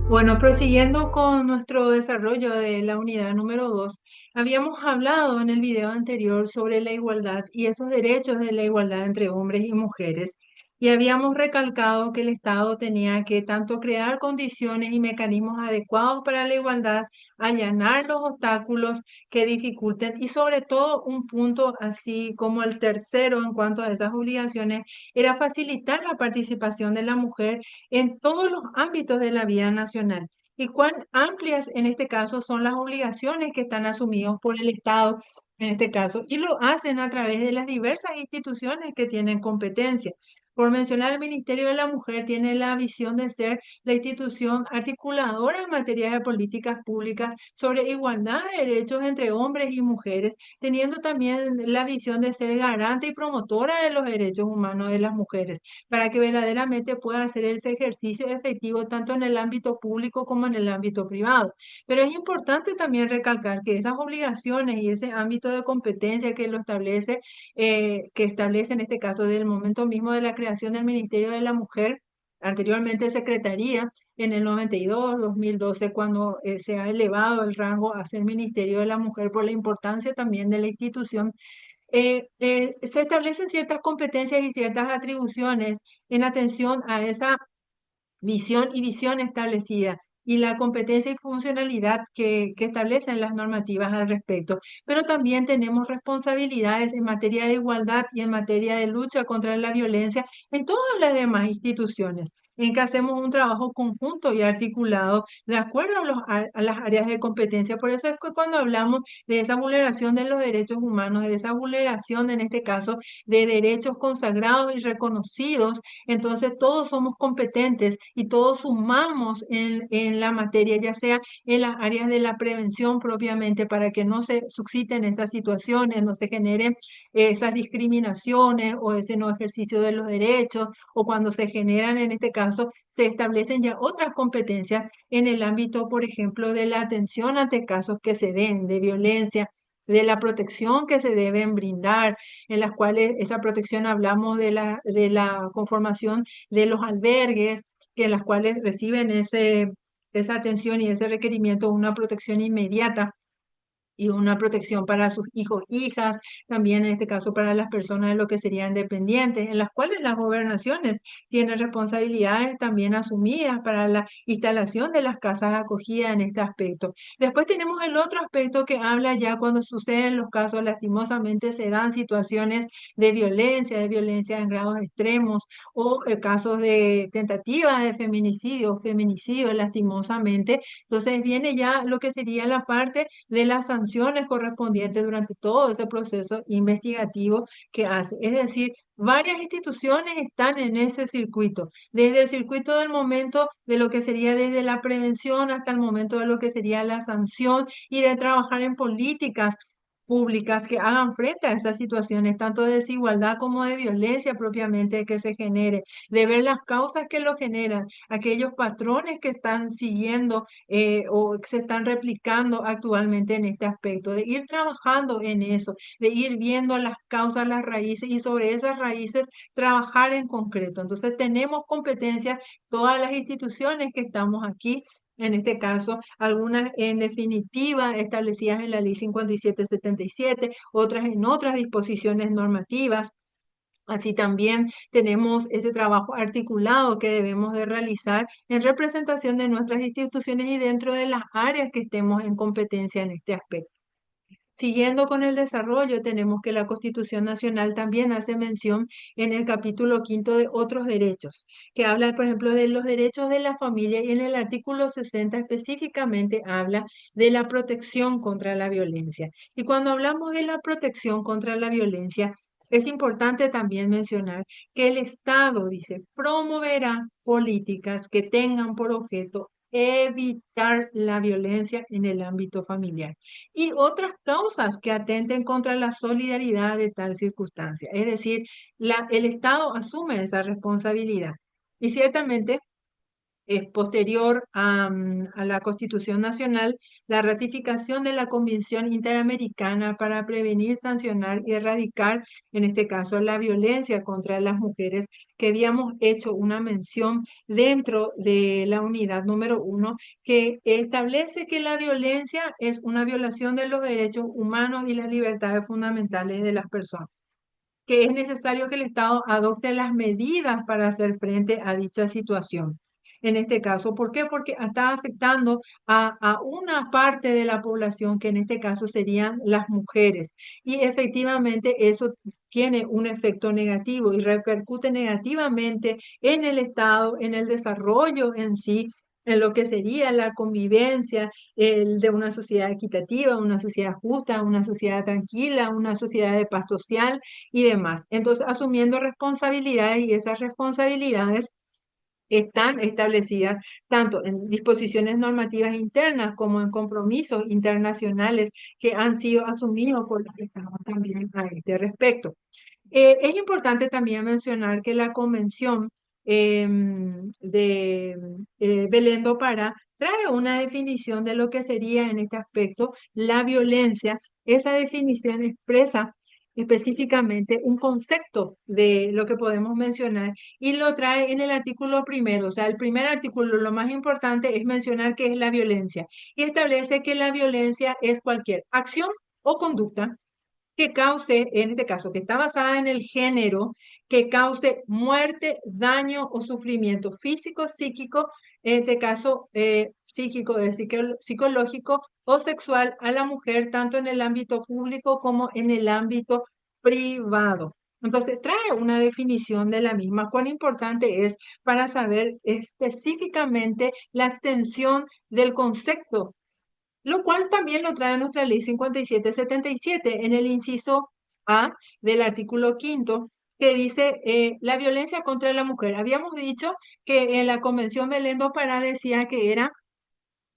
Bueno, prosiguiendo con nuestro desarrollo de la unidad número 2, habíamos hablado en el video anterior sobre la igualdad y esos derechos de la igualdad entre hombres y mujeres, y habíamos recalcado que el Estado tenía que tanto crear condiciones y mecanismos adecuados para la igualdad, allanar los obstáculos que dificulten, y sobre todo un punto así como el tercero en cuanto a esas obligaciones era facilitar la participación de la mujer en todos los ámbitos de la vida nacional. Y cuán amplias en este caso son las obligaciones que están asumidas por el Estado en este caso, y lo hacen a través de las diversas instituciones que tienen competencia. Por mencionar, el Ministerio de la Mujer tiene la visión de ser la institución articuladora en materia de políticas públicas sobre igualdad de derechos entre hombres y mujeres, teniendo también la visión de ser garante y promotora de los derechos humanos de las mujeres, para que verdaderamente pueda hacer ese ejercicio efectivo tanto en el ámbito público como en el ámbito privado. Pero es importante también recalcar que esas obligaciones y ese ámbito de competencia que establece en este caso desde el momento mismo de la creación del Ministerio de la Mujer, anteriormente Secretaría, en el 92, 2012, cuando se ha elevado el rango a ser Ministerio de la Mujer por la importancia también de la institución. Se establecen ciertas competencias y ciertas atribuciones en atención a esa misión y visión establecida y la competencia y funcionalidad que establecen las normativas al respecto. Pero también tenemos responsabilidades en materia de igualdad y en materia de lucha contra la violencia en todas las demás instituciones, en que hacemos un trabajo conjunto y articulado de acuerdo a las áreas de competencia. Por eso es que cuando hablamos de esa vulneración de los derechos humanos, de esa vulneración, en este caso, de derechos consagrados y reconocidos, entonces todos somos competentes y todos sumamos en la materia, ya sea en las áreas de la prevención propiamente, para que no se susciten estas situaciones, no se generen esas discriminaciones o ese no ejercicio de los derechos, o cuando se generan, en este caso, se establecen ya otras competencias en el ámbito, por ejemplo, de la atención ante casos que se den de violencia, de la protección que se deben brindar, en las cuales esa protección hablamos de la conformación de los albergues, que en las cuales reciben esa atención y ese requerimiento, una protección inmediata y una protección para sus hijos, hijas, también en este caso para las personas de lo que serían dependientes, en las cuales las gobernaciones tienen responsabilidades también asumidas para la instalación de las casas de acogida en este aspecto. Después tenemos el otro aspecto que habla ya cuando suceden los casos, lastimosamente se dan situaciones de violencia en grados extremos o casos de tentativa de feminicidio, feminicidio lastimosamente. Entonces viene ya lo que sería la parte de las sanciones correspondientes durante todo ese proceso investigativo que hace. Es decir, varias instituciones están en ese circuito, desde el circuito del momento de lo que sería desde la prevención hasta el momento de lo que sería la sanción y de trabajar en políticas públicas que hagan frente a esas situaciones, tanto de desigualdad como de violencia propiamente que se genere, de ver las causas que lo generan, aquellos patrones que están siguiendo o que se están replicando actualmente en este aspecto, de ir trabajando en eso, de ir viendo las causas, las raíces y sobre esas raíces trabajar en concreto. Entonces tenemos competencias todas las instituciones que estamos aquí. En este caso, algunas en definitiva establecidas en la Ley 5777, otras en otras disposiciones normativas. Así también tenemos ese trabajo articulado que debemos de realizar en representación de nuestras instituciones y dentro de las áreas que estemos en competencia en este aspecto. Siguiendo con el desarrollo, tenemos que la Constitución Nacional también hace mención en el capítulo quinto de otros derechos, que habla, por ejemplo, de los derechos de la familia y en el artículo 60 específicamente habla de la protección contra la violencia. Y cuando hablamos de la protección contra la violencia, es importante también mencionar que el Estado, dice, promoverá políticas que tengan por objeto evitar la violencia en el ámbito familiar y otras causas que atenten contra la solidaridad de tal circunstancia. Es decir, el Estado asume esa responsabilidad. Y ciertamente es posterior a la Constitución Nacional, la ratificación de la Convención Interamericana para prevenir, sancionar y erradicar, en este caso, la violencia contra las mujeres, que habíamos hecho una mención dentro de la unidad número 1, que establece que la violencia es una violación de los derechos humanos y las libertades fundamentales de las personas, que es necesario que el Estado adopte las medidas para hacer frente a dicha situación. En este caso, ¿por qué? Porque está afectando a una parte de la población, que en este caso serían las mujeres. Y efectivamente eso tiene un efecto negativo y repercute negativamente en el Estado, en el desarrollo en sí, en lo que sería la convivencia de una sociedad equitativa, una sociedad justa, una sociedad tranquila, una sociedad de paz social y demás. Entonces, asumiendo responsabilidades y esas responsabilidades están establecidas tanto en disposiciones normativas internas como en compromisos internacionales que han sido asumidos por los Estados también a este respecto. Es importante también mencionar que la Convención de Belén do Pará trae una definición de lo que sería en este aspecto la violencia. Esa definición expresa específicamente un concepto de lo que podemos mencionar y lo trae en el artículo primero. O sea, el primer artículo, lo más importante es mencionar qué es la violencia y establece que la violencia es cualquier acción o conducta que cause, en este caso, que está basada en el género, que cause muerte, daño o sufrimiento físico, psíquico, en este caso psíquico, psicológico o sexual a la mujer, tanto en el ámbito público como en el ámbito privado. Entonces, trae una definición de la misma. Cuán importante es para saber específicamente la extensión del concepto, lo cual también lo trae nuestra ley 5777 en el inciso A del artículo quinto, que dice la violencia contra la mujer. Habíamos dicho que en la Convención Belén do Pará decía que era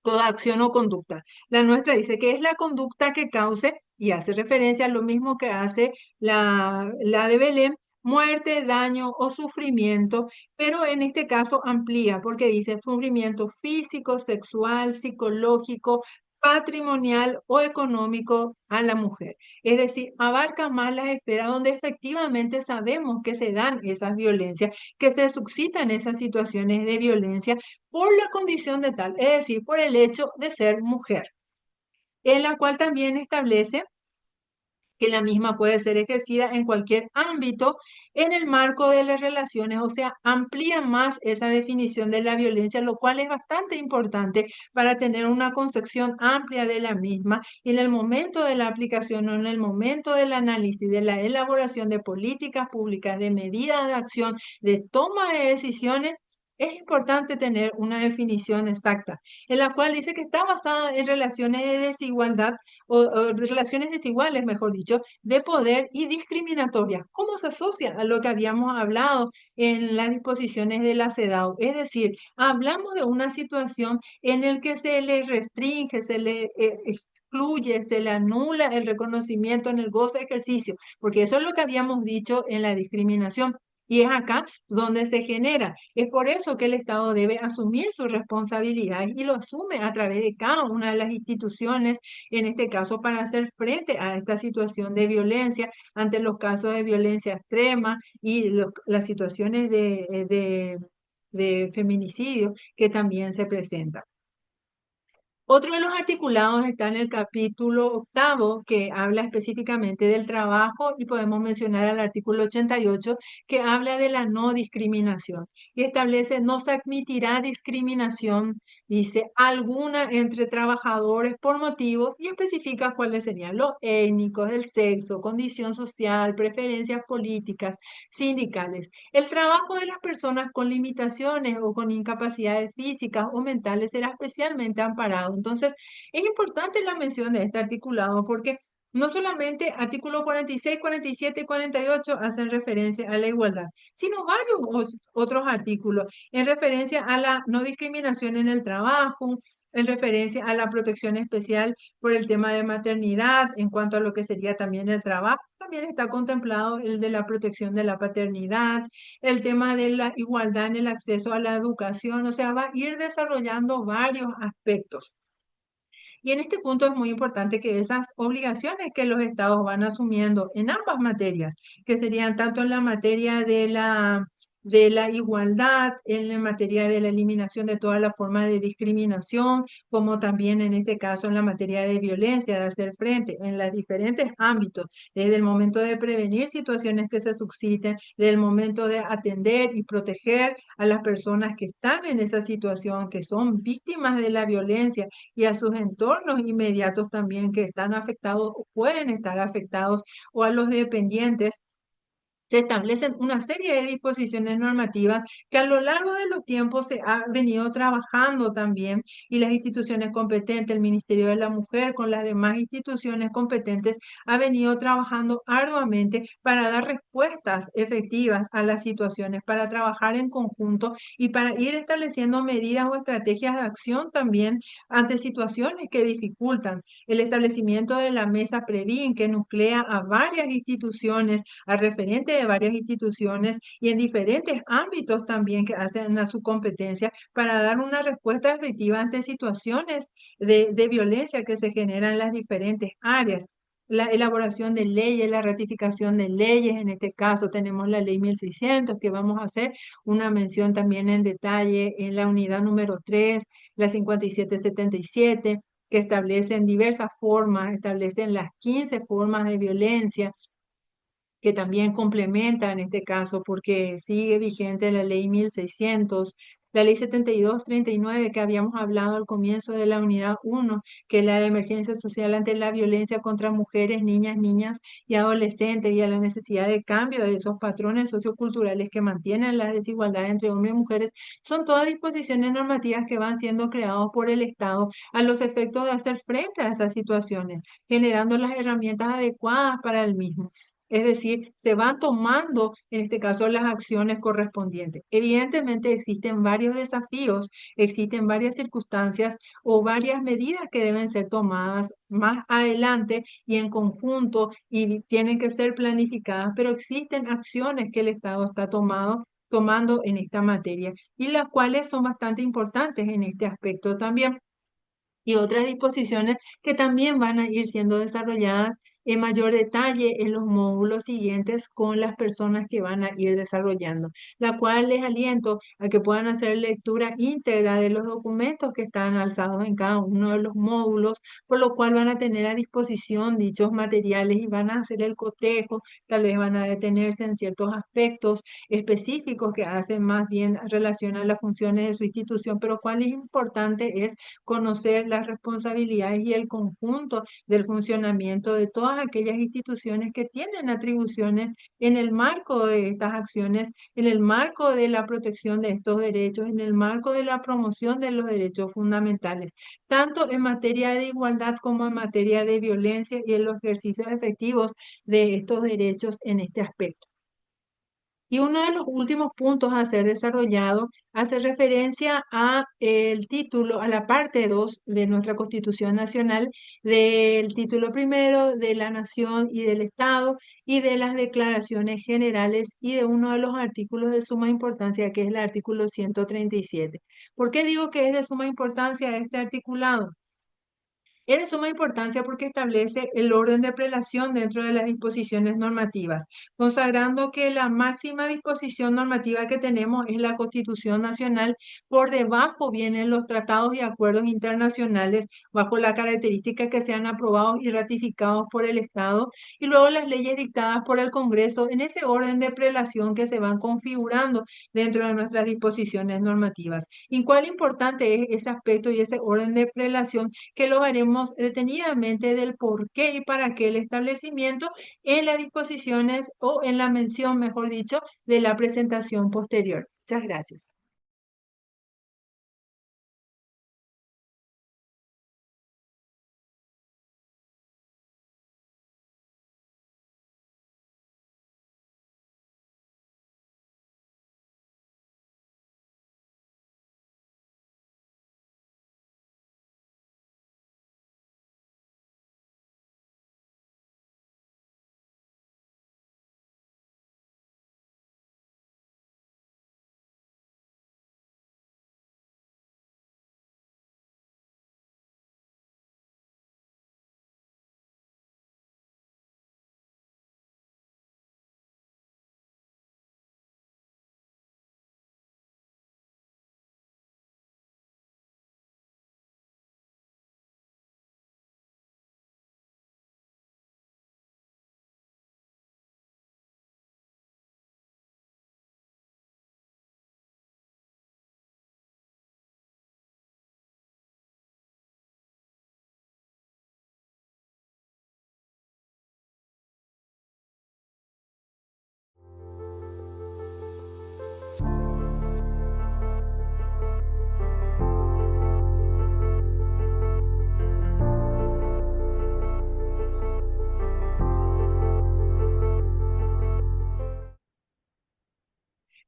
toda acción o conducta. La nuestra dice que es la conducta que cause, y hace referencia a lo mismo que hace la de Belén, muerte, daño o sufrimiento, pero en este caso amplía porque dice sufrimiento físico, sexual, psicológico, patrimonial o económico a la mujer. Es decir, abarca más las esferas donde efectivamente sabemos que se dan esas violencias, que se suscitan esas situaciones de violencia por la condición de tal, es decir, por el hecho de ser mujer, en la cual también establece que la misma puede ser ejercida en cualquier ámbito en el marco de las relaciones, o sea, amplía más esa definición de la violencia, lo cual es bastante importante para tener una concepción amplia de la misma y en el momento de la aplicación o en el momento del análisis, de la elaboración de políticas públicas, de medidas de acción, de toma de decisiones. Es importante tener una definición exacta, en la cual dice que está basada en relaciones de desigualdad o de relaciones desiguales, mejor dicho, de poder y discriminatorias. ¿Cómo se asocia a lo que habíamos hablado en las disposiciones de la CEDAW? Es decir, hablamos de una situación en la que se le restringe, se le excluye, se le anula el reconocimiento en el goce de ejercicio, porque eso es lo que habíamos dicho en la discriminación. Y es acá donde se genera. Es por eso que el Estado debe asumir su responsabilidad y lo asume a través de cada una de las instituciones, en este caso para hacer frente a esta situación de violencia, ante los casos de violencia extrema y las situaciones de feminicidio que también se presentan. Otro de los articulados está en el capítulo octavo, que habla específicamente del trabajo, y podemos mencionar al artículo 88, que habla de la no discriminación y establece no se admitirá discriminación, dice, alguna entre trabajadores por motivos y especifica cuáles serían los étnicos, el sexo, condición social, preferencias políticas, sindicales. El trabajo de las personas con limitaciones o con incapacidades físicas o mentales será especialmente amparado. Entonces, es importante la mención de este articulado porque no solamente artículo 46, 47 y 48 hacen referencia a la igualdad, sino varios otros artículos en referencia a la no discriminación en el trabajo, en referencia a la protección especial por el tema de maternidad, en cuanto a lo que sería también el trabajo. También está contemplado el de la protección de la paternidad, el tema de la igualdad en el acceso a la educación, o sea, va a ir desarrollando varios aspectos. Y en este punto es muy importante que esas obligaciones que los estados van asumiendo en ambas materias, que serían tanto en la materia de la igualdad, en la materia de la eliminación de toda la forma de discriminación, como también en este caso en la materia de violencia, de hacer frente en los diferentes ámbitos, desde el momento de prevenir situaciones que se susciten, desde el momento de atender y proteger a las personas que están en esa situación, que son víctimas de la violencia y a sus entornos inmediatos también que están afectados o pueden estar afectados, o a los dependientes, se establecen una serie de disposiciones normativas que a lo largo de los tiempos se ha venido trabajando también y las instituciones competentes, el Ministerio de la Mujer con las demás instituciones competentes, ha venido trabajando arduamente para dar respuestas efectivas a las situaciones, para trabajar en conjunto y para ir estableciendo medidas o estrategias de acción también ante situaciones que dificultan. El establecimiento de la mesa Previn, que nuclea a varias instituciones, a referentes de varias instituciones y en diferentes ámbitos también que hacen a su competencia para dar una respuesta efectiva ante situaciones de violencia que se generan en las diferentes áreas. La elaboración de leyes, la ratificación de leyes, en este caso tenemos la ley 1600, que vamos a hacer una mención también en detalle en la unidad número 3, la 5777, que establecen diversas formas, establecen las 15 formas de violencia, que también complementa en este caso, porque sigue vigente la ley 1600, la ley 7239 que habíamos hablado al comienzo de la unidad 1, que es la de emergencia social ante la violencia contra mujeres, niñas y adolescentes, y a la necesidad de cambio de esos patrones socioculturales que mantienen la desigualdad entre hombres y mujeres. Son todas disposiciones normativas que van siendo creadas por el Estado a los efectos de hacer frente a esas situaciones, generando las herramientas adecuadas para el mismo. Es decir, se van tomando, en este caso, las acciones correspondientes. Evidentemente existen varios desafíos, existen varias circunstancias o varias medidas que deben ser tomadas más adelante y en conjunto y tienen que ser planificadas, pero existen acciones que el Estado está tomando en esta materia y las cuales son bastante importantes en este aspecto también y otras disposiciones que también van a ir siendo desarrolladas en mayor detalle en los módulos siguientes con las personas que van a ir desarrollando, la cual les aliento a que puedan hacer lectura íntegra de los documentos que están alzados en cada uno de los módulos, por lo cual van a tener a disposición dichos materiales y van a hacer el cotejo, tal vez van a detenerse en ciertos aspectos específicos que hacen más bien relación a las funciones de su institución, pero cuál es importante es conocer las responsabilidades y el conjunto del funcionamiento de todas aquellas instituciones que tienen atribuciones en el marco de estas acciones, en el marco de la protección de estos derechos, en el marco de la promoción de los derechos fundamentales, tanto en materia de igualdad como en materia de violencia y en los ejercicios efectivos de estos derechos en este aspecto. Y uno de los últimos puntos a ser desarrollado hace referencia a el título, a la parte 2 de nuestra Constitución Nacional, del título primero de la Nación y del Estado y de las declaraciones generales y de uno de los artículos de suma importancia, que es el artículo 137. ¿Por qué digo que es de suma importancia este articulado? Es de suma importancia porque establece el orden de prelación dentro de las disposiciones normativas, consagrando que la máxima disposición normativa que tenemos es la Constitución Nacional. Por debajo vienen los tratados y acuerdos internacionales bajo la característica que sean aprobados y ratificados por el Estado, y luego las leyes dictadas por el Congreso en ese orden de prelación que se van configurando dentro de nuestras disposiciones normativas. ¿Y cuál importante es ese aspecto y ese orden de prelación? Que lo haremos detenidamente del por qué y para qué el establecimiento en las disposiciones o en la mención, mejor dicho, de la presentación posterior. Muchas gracias.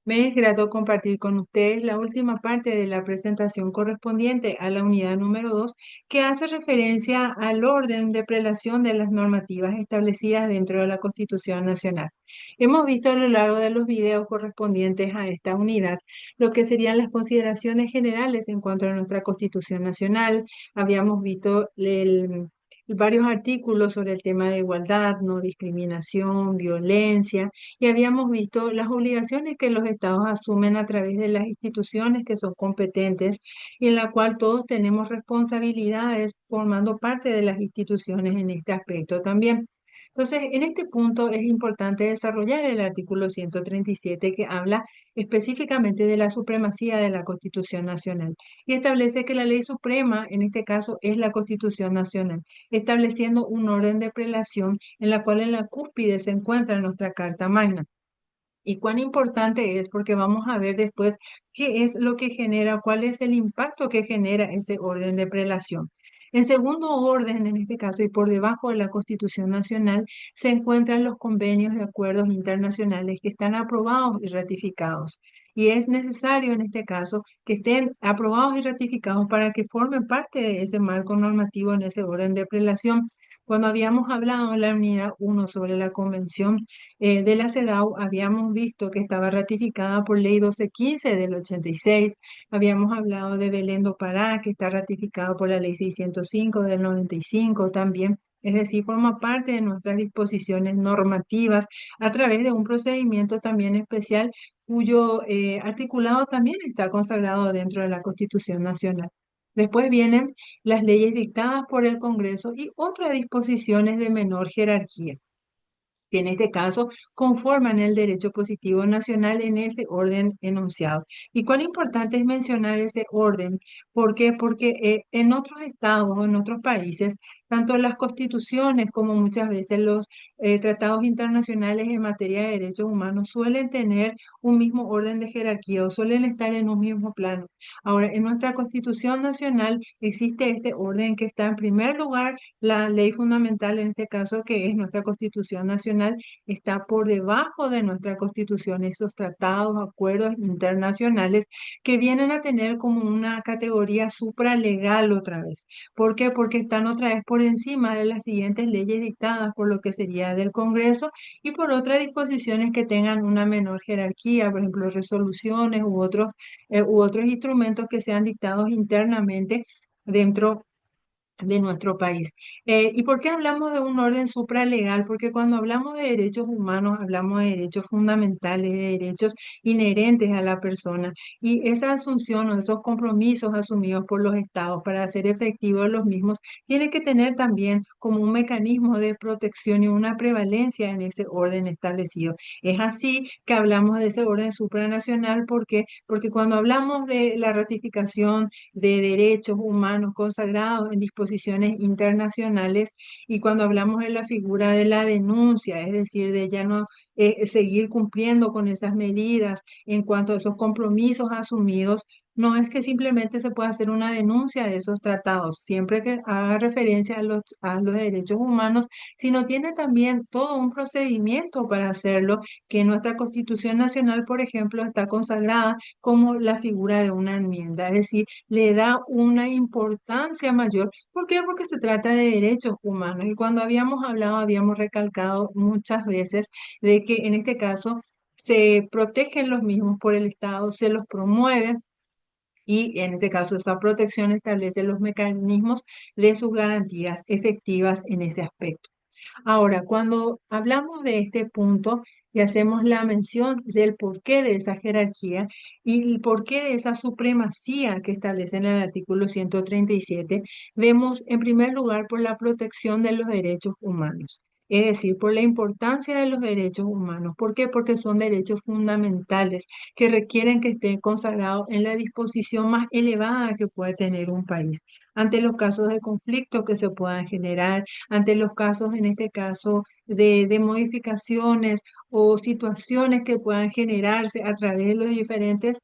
Me es grato compartir con ustedes la última parte de la presentación correspondiente a la unidad número 2, que hace referencia al orden de prelación de las normativas establecidas dentro de la Constitución Nacional. Hemos visto a lo largo de los videos correspondientes a esta unidad lo que serían las consideraciones generales en cuanto a nuestra Constitución Nacional. Habíamos visto varios artículos sobre el tema de igualdad, no discriminación, violencia, y habíamos visto las obligaciones que los estados asumen a través de las instituciones que son competentes y en la cual todos tenemos responsabilidades formando parte de las instituciones en este aspecto también. Entonces, en este punto es importante desarrollar el artículo 137 que habla específicamente de la supremacía de la Constitución Nacional y establece que la ley suprema, en este caso, es la Constitución Nacional, estableciendo un orden de prelación en la cual en la cúspide se encuentra nuestra Carta Magna. Y cuán importante es, porque vamos a ver después qué es lo que genera, cuál es el impacto que genera ese orden de prelación. En segundo orden, en este caso, y por debajo de la Constitución Nacional, se encuentran los convenios de acuerdos internacionales que están aprobados y ratificados. Y es necesario, en este caso, que estén aprobados y ratificados para que formen parte de ese marco normativo en ese orden de prelación. Cuando habíamos hablado en la unidad 1 sobre la Convención de la CEDAW, habíamos visto que estaba ratificada por Ley 1215 del 86. Habíamos hablado de Belén do Pará, que está ratificado por la Ley 605 del 95 también. Es decir, forma parte de nuestras disposiciones normativas a través de un procedimiento también especial cuyo articulado también está consagrado dentro de la Constitución Nacional. Después vienen las leyes dictadas por el Congreso y otras disposiciones de menor jerarquía que en este caso conforman el derecho positivo nacional en ese orden enunciado. ¿Y cuán importante es mencionar ese orden? ¿Por qué? Porque en otros estados o en otros países, tanto las constituciones como muchas veces los tratados internacionales en materia de derechos humanos suelen tener un mismo orden de jerarquía o suelen estar en un mismo plano. Ahora, en nuestra Constitución Nacional existe este orden que está en primer lugar la ley fundamental, en este caso, que es nuestra Constitución Nacional, está por debajo de nuestra Constitución, esos tratados, acuerdos internacionales que vienen a tener como una categoría supralegal otra vez. ¿Por qué? Porque están otra vez por encima de las siguientes leyes dictadas por lo que sería del Congreso y por otras disposiciones que tengan una menor jerarquía, por ejemplo, resoluciones u otros instrumentos que sean dictados internamente dentro de nuestro país. ¿Y por qué hablamos de un orden supralegal? Porque cuando hablamos de derechos humanos, hablamos de derechos fundamentales, de derechos inherentes a la persona. Y esa asunción o esos compromisos asumidos por los estados para hacer efectivos los mismos, tiene que tener también como un mecanismo de protección y una prevalencia en ese orden establecido. Es así que hablamos de ese orden supranacional. ¿Por qué? Porque cuando hablamos de la ratificación de derechos humanos consagrados en disposiciones internacionales y cuando hablamos de la figura de la denuncia, es decir, de ya no seguir cumpliendo con esas medidas en cuanto a esos compromisos asumidos. No es que simplemente se pueda hacer una denuncia de esos tratados, siempre que haga referencia a los derechos humanos, sino tiene también todo un procedimiento para hacerlo, que en nuestra Constitución Nacional, por ejemplo, está consagrada como la figura de una enmienda, es decir, le da una importancia mayor. ¿Por qué? Porque se trata de derechos humanos. Y cuando habíamos hablado, habíamos recalcado muchas veces de que en este caso se protegen los mismos por el Estado, se los promueve. Y en este caso, esa protección establece los mecanismos de sus garantías efectivas en ese aspecto. Ahora, cuando hablamos de este punto y hacemos la mención del porqué de esa jerarquía y el porqué de esa supremacía que establece en el artículo 137, vemos en primer lugar por la protección de los derechos humanos. Es decir, por la importancia de los derechos humanos. ¿Por qué? Porque son derechos fundamentales que requieren que estén consagrados en la disposición más elevada que puede tener un país ante los casos de conflicto que se puedan generar, ante los casos, en este caso, de modificaciones o situaciones que puedan generarse a través de los diferentes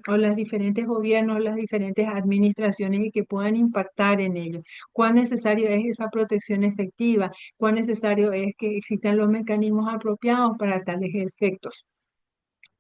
o las diferentes gobiernos, las diferentes administraciones y que puedan impactar en ello. Cuán necesario es esa protección efectiva, cuán necesario es que existan los mecanismos apropiados para tales efectos.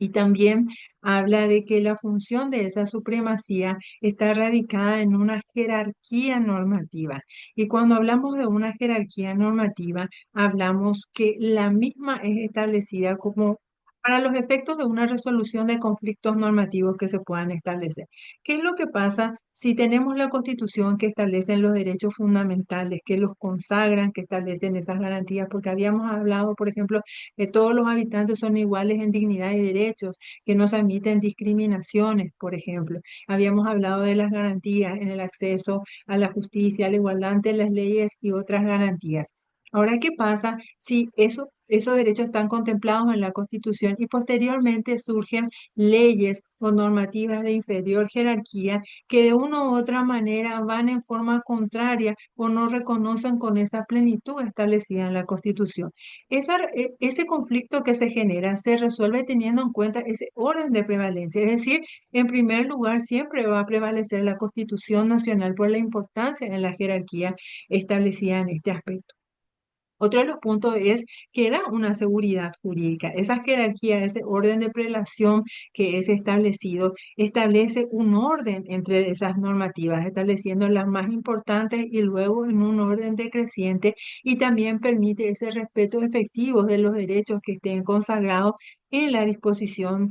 Y también habla de que la función de esa supremacía está radicada en una jerarquía normativa. Y cuando hablamos de una jerarquía normativa, hablamos que la misma es establecida como para los efectos de una resolución de conflictos normativos que se puedan establecer. ¿Qué es lo que pasa si tenemos la Constitución que establece los derechos fundamentales, que los consagran, que establecen esas garantías? Porque habíamos hablado, por ejemplo, que todos los habitantes son iguales en dignidad y derechos, que no se admiten discriminaciones, por ejemplo. Habíamos hablado de las garantías en el acceso a la justicia, a la igualdad ante las leyes y otras garantías. Ahora, ¿qué pasa si esos derechos están contemplados en la Constitución y posteriormente surgen leyes o normativas de inferior jerarquía que de una u otra manera van en forma contraria o no reconocen con esa plenitud establecida en la Constitución? Ese conflicto que se genera se resuelve teniendo en cuenta ese orden de prevalencia, es decir, en primer lugar siempre va a prevalecer la Constitución Nacional por la importancia en la jerarquía establecida en este aspecto. Otro de los puntos es que da una seguridad jurídica. Esa jerarquía, ese orden de prelación que es establecido, establece un orden entre esas normativas, estableciendo las más importantes y luego en un orden decreciente, y también permite ese respeto efectivo de los derechos que estén consagrados en la disposición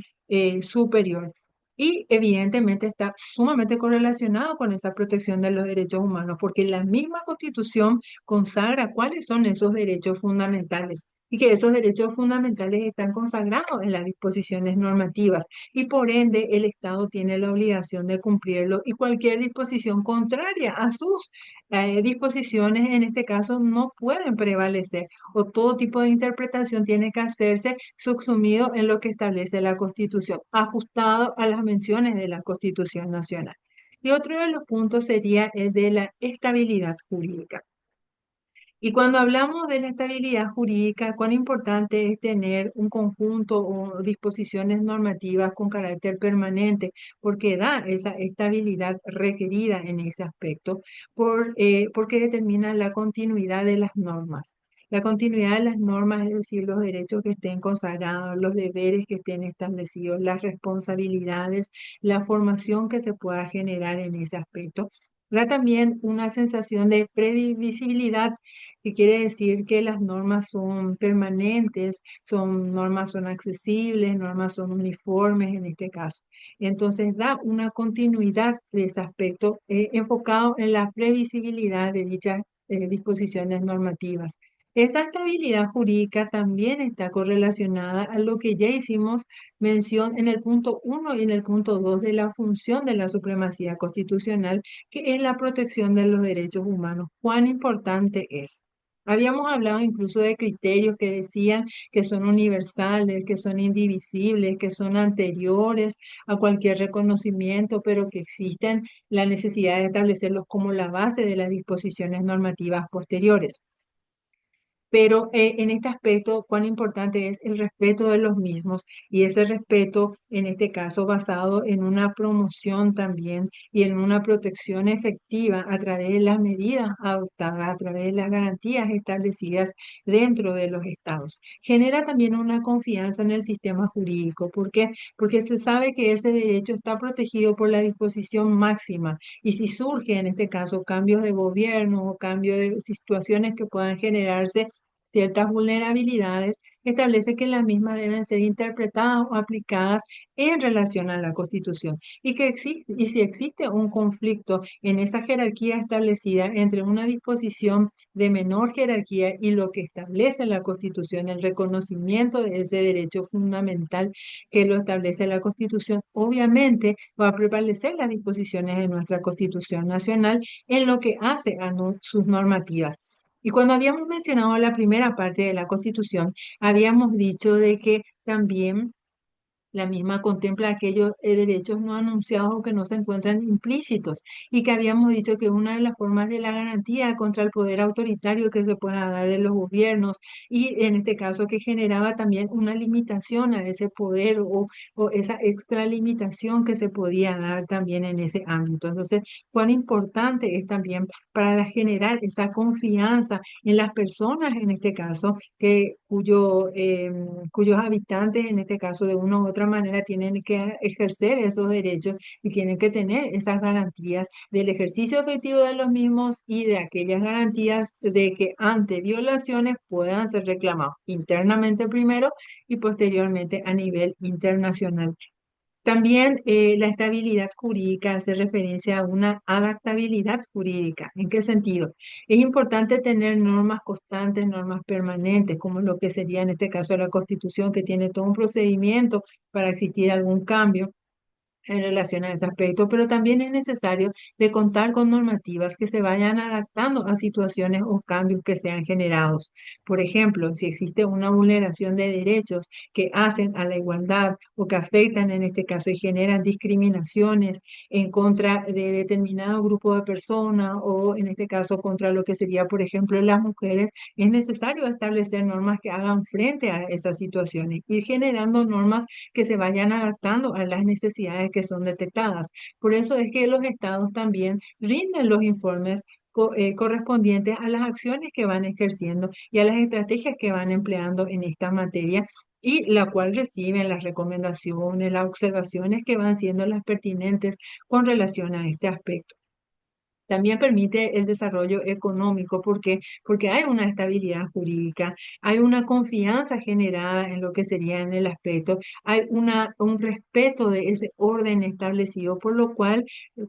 superior. Y evidentemente está sumamente correlacionado con esa protección de los derechos humanos, porque la misma Constitución consagra cuáles son esos derechos fundamentales y que esos derechos fundamentales están consagrados en las disposiciones normativas y por ende el Estado tiene la obligación de cumplirlo, y cualquier disposición contraria a sus disposiciones en este caso no pueden prevalecer, o todo tipo de interpretación tiene que hacerse subsumido en lo que establece la Constitución, ajustado a las menciones de la Constitución Nacional. Y otro de los puntos sería el de la estabilidad jurídica. Y cuando hablamos de la estabilidad jurídica, cuán importante es tener un conjunto o disposiciones normativas con carácter permanente, porque da esa estabilidad requerida en ese aspecto, porque determina la continuidad de las normas. La continuidad de las normas, es decir, los derechos que estén consagrados, los deberes que estén establecidos, las responsabilidades, la formación que se pueda generar en ese aspecto. Da también una sensación de previsibilidad, que quiere decir que las normas son permanentes, son accesibles, normas son uniformes en este caso. Entonces da una continuidad de ese aspecto enfocado en la previsibilidad de dichas disposiciones normativas. Esa estabilidad jurídica también está correlacionada a lo que ya hicimos mención en el punto 1 y en el punto 2 de la función de la supremacía constitucional, que es la protección de los derechos humanos. ¿Cuán importante es? Habíamos hablado incluso de criterios que decían que son universales, que son indivisibles, que son anteriores a cualquier reconocimiento, pero que existen la necesidad de establecerlos como la base de las disposiciones normativas posteriores. Pero en este aspecto, cuán importante es el respeto de los mismos, y ese respeto, en este caso, basado en una promoción también y en una protección efectiva a través de las medidas adoptadas, a través de las garantías establecidas dentro de los estados. Genera también una confianza en el sistema jurídico. ¿Por qué? Porque se sabe que ese derecho está protegido por la disposición máxima, y si surge en este caso cambios de gobierno o cambios de situaciones que puedan generarse ciertas vulnerabilidades, establece que las mismas deben ser interpretadas o aplicadas en relación a la Constitución, y que existe, y si existe un conflicto en esa jerarquía establecida entre una disposición de menor jerarquía y lo que establece la Constitución, el reconocimiento de ese derecho fundamental que lo establece la Constitución, obviamente va a prevalecer las disposiciones de nuestra Constitución Nacional en lo que hace a sus normativas. Y cuando habíamos mencionado la primera parte de la Constitución, habíamos dicho de que también la misma contempla aquellos derechos no anunciados o que no se encuentran implícitos, y que habíamos dicho que una de las formas de la garantía contra el poder autoritario que se pueda dar de los gobiernos, y en este caso que generaba también una limitación a ese poder, o esa extralimitación que se podía dar también en ese ámbito. Entonces, cuán importante es también para generar esa confianza en las personas, en este caso, que cuyos habitantes, en este caso de una u otra manera, tienen que ejercer esos derechos y tienen que tener esas garantías del ejercicio efectivo de los mismos y de aquellas garantías de que ante violaciones puedan ser reclamados internamente primero y posteriormente a nivel internacional. También la estabilidad jurídica hace referencia a una adaptabilidad jurídica. ¿En qué sentido? Es importante tener normas constantes, normas permanentes, como lo que sería en este caso la Constitución, que tiene todo un procedimiento para existir algún cambio en relación a ese aspecto, pero también es necesario de contar con normativas que se vayan adaptando a situaciones o cambios que sean generados. Por ejemplo, si existe una vulneración de derechos que hacen a la igualdad o que afectan en este caso y generan discriminaciones en contra de determinado grupo de personas o en este caso contra lo que sería, por ejemplo, las mujeres, es necesario establecer normas que hagan frente a esas situaciones, ir generando normas que se vayan adaptando a las necesidades que son detectadas. Por eso es que los estados también rinden los informes correspondientes a las acciones que van ejerciendo y a las estrategias que van empleando en esta materia y la cual reciben las recomendaciones, las observaciones que van siendo las pertinentes con relación a este aspecto. También permite el desarrollo económico porque hay una estabilidad jurídica, hay una confianza generada en lo que sería en el aspecto, hay un respeto de ese orden establecido, por lo cual,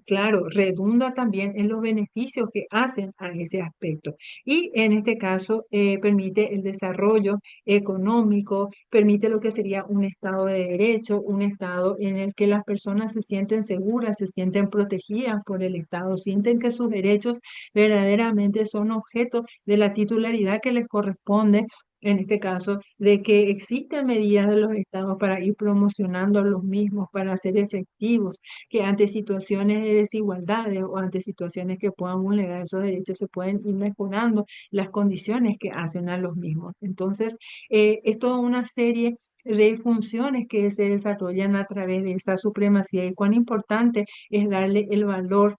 claro, redunda también en los beneficios que hacen a ese aspecto. Y en este caso, permite el desarrollo económico, permite lo que sería un estado de derecho, un estado en el que las personas se sienten seguras, se sienten protegidas por el Estado, sienten que sus derechos verdaderamente son objeto de la titularidad que les corresponde. En este caso, de que existen medidas de los estados para ir promocionando los mismos, para ser efectivos, que ante situaciones de desigualdades o ante situaciones que puedan vulnerar esos derechos, se pueden ir mejorando las condiciones que hacen a los mismos. Entonces, es toda una serie de funciones que se desarrollan a través de esa supremacía y cuán importante es darle el valor,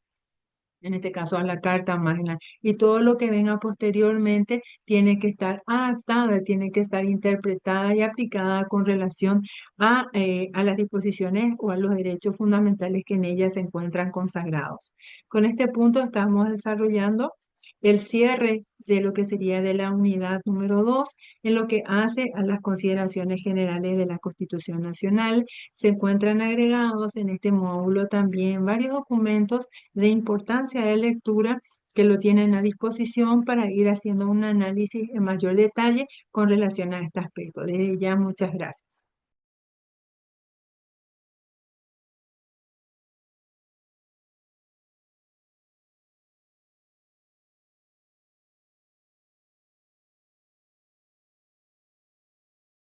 en este caso a la Carta Magna, y todo lo que venga posteriormente tiene que estar adaptada, tiene que estar interpretada y aplicada con relación a las disposiciones o a los derechos fundamentales que en ella se encuentran consagrados. Con este punto estamos desarrollando el cierre de lo que sería de la unidad número 2 en lo que hace a las consideraciones generales de la Constitución Nacional. Se encuentran agregados en este módulo también varios documentos de importancia de lectura que lo tienen a disposición para ir haciendo un análisis en mayor detalle con relación a este aspecto. Desde ya, muchas gracias.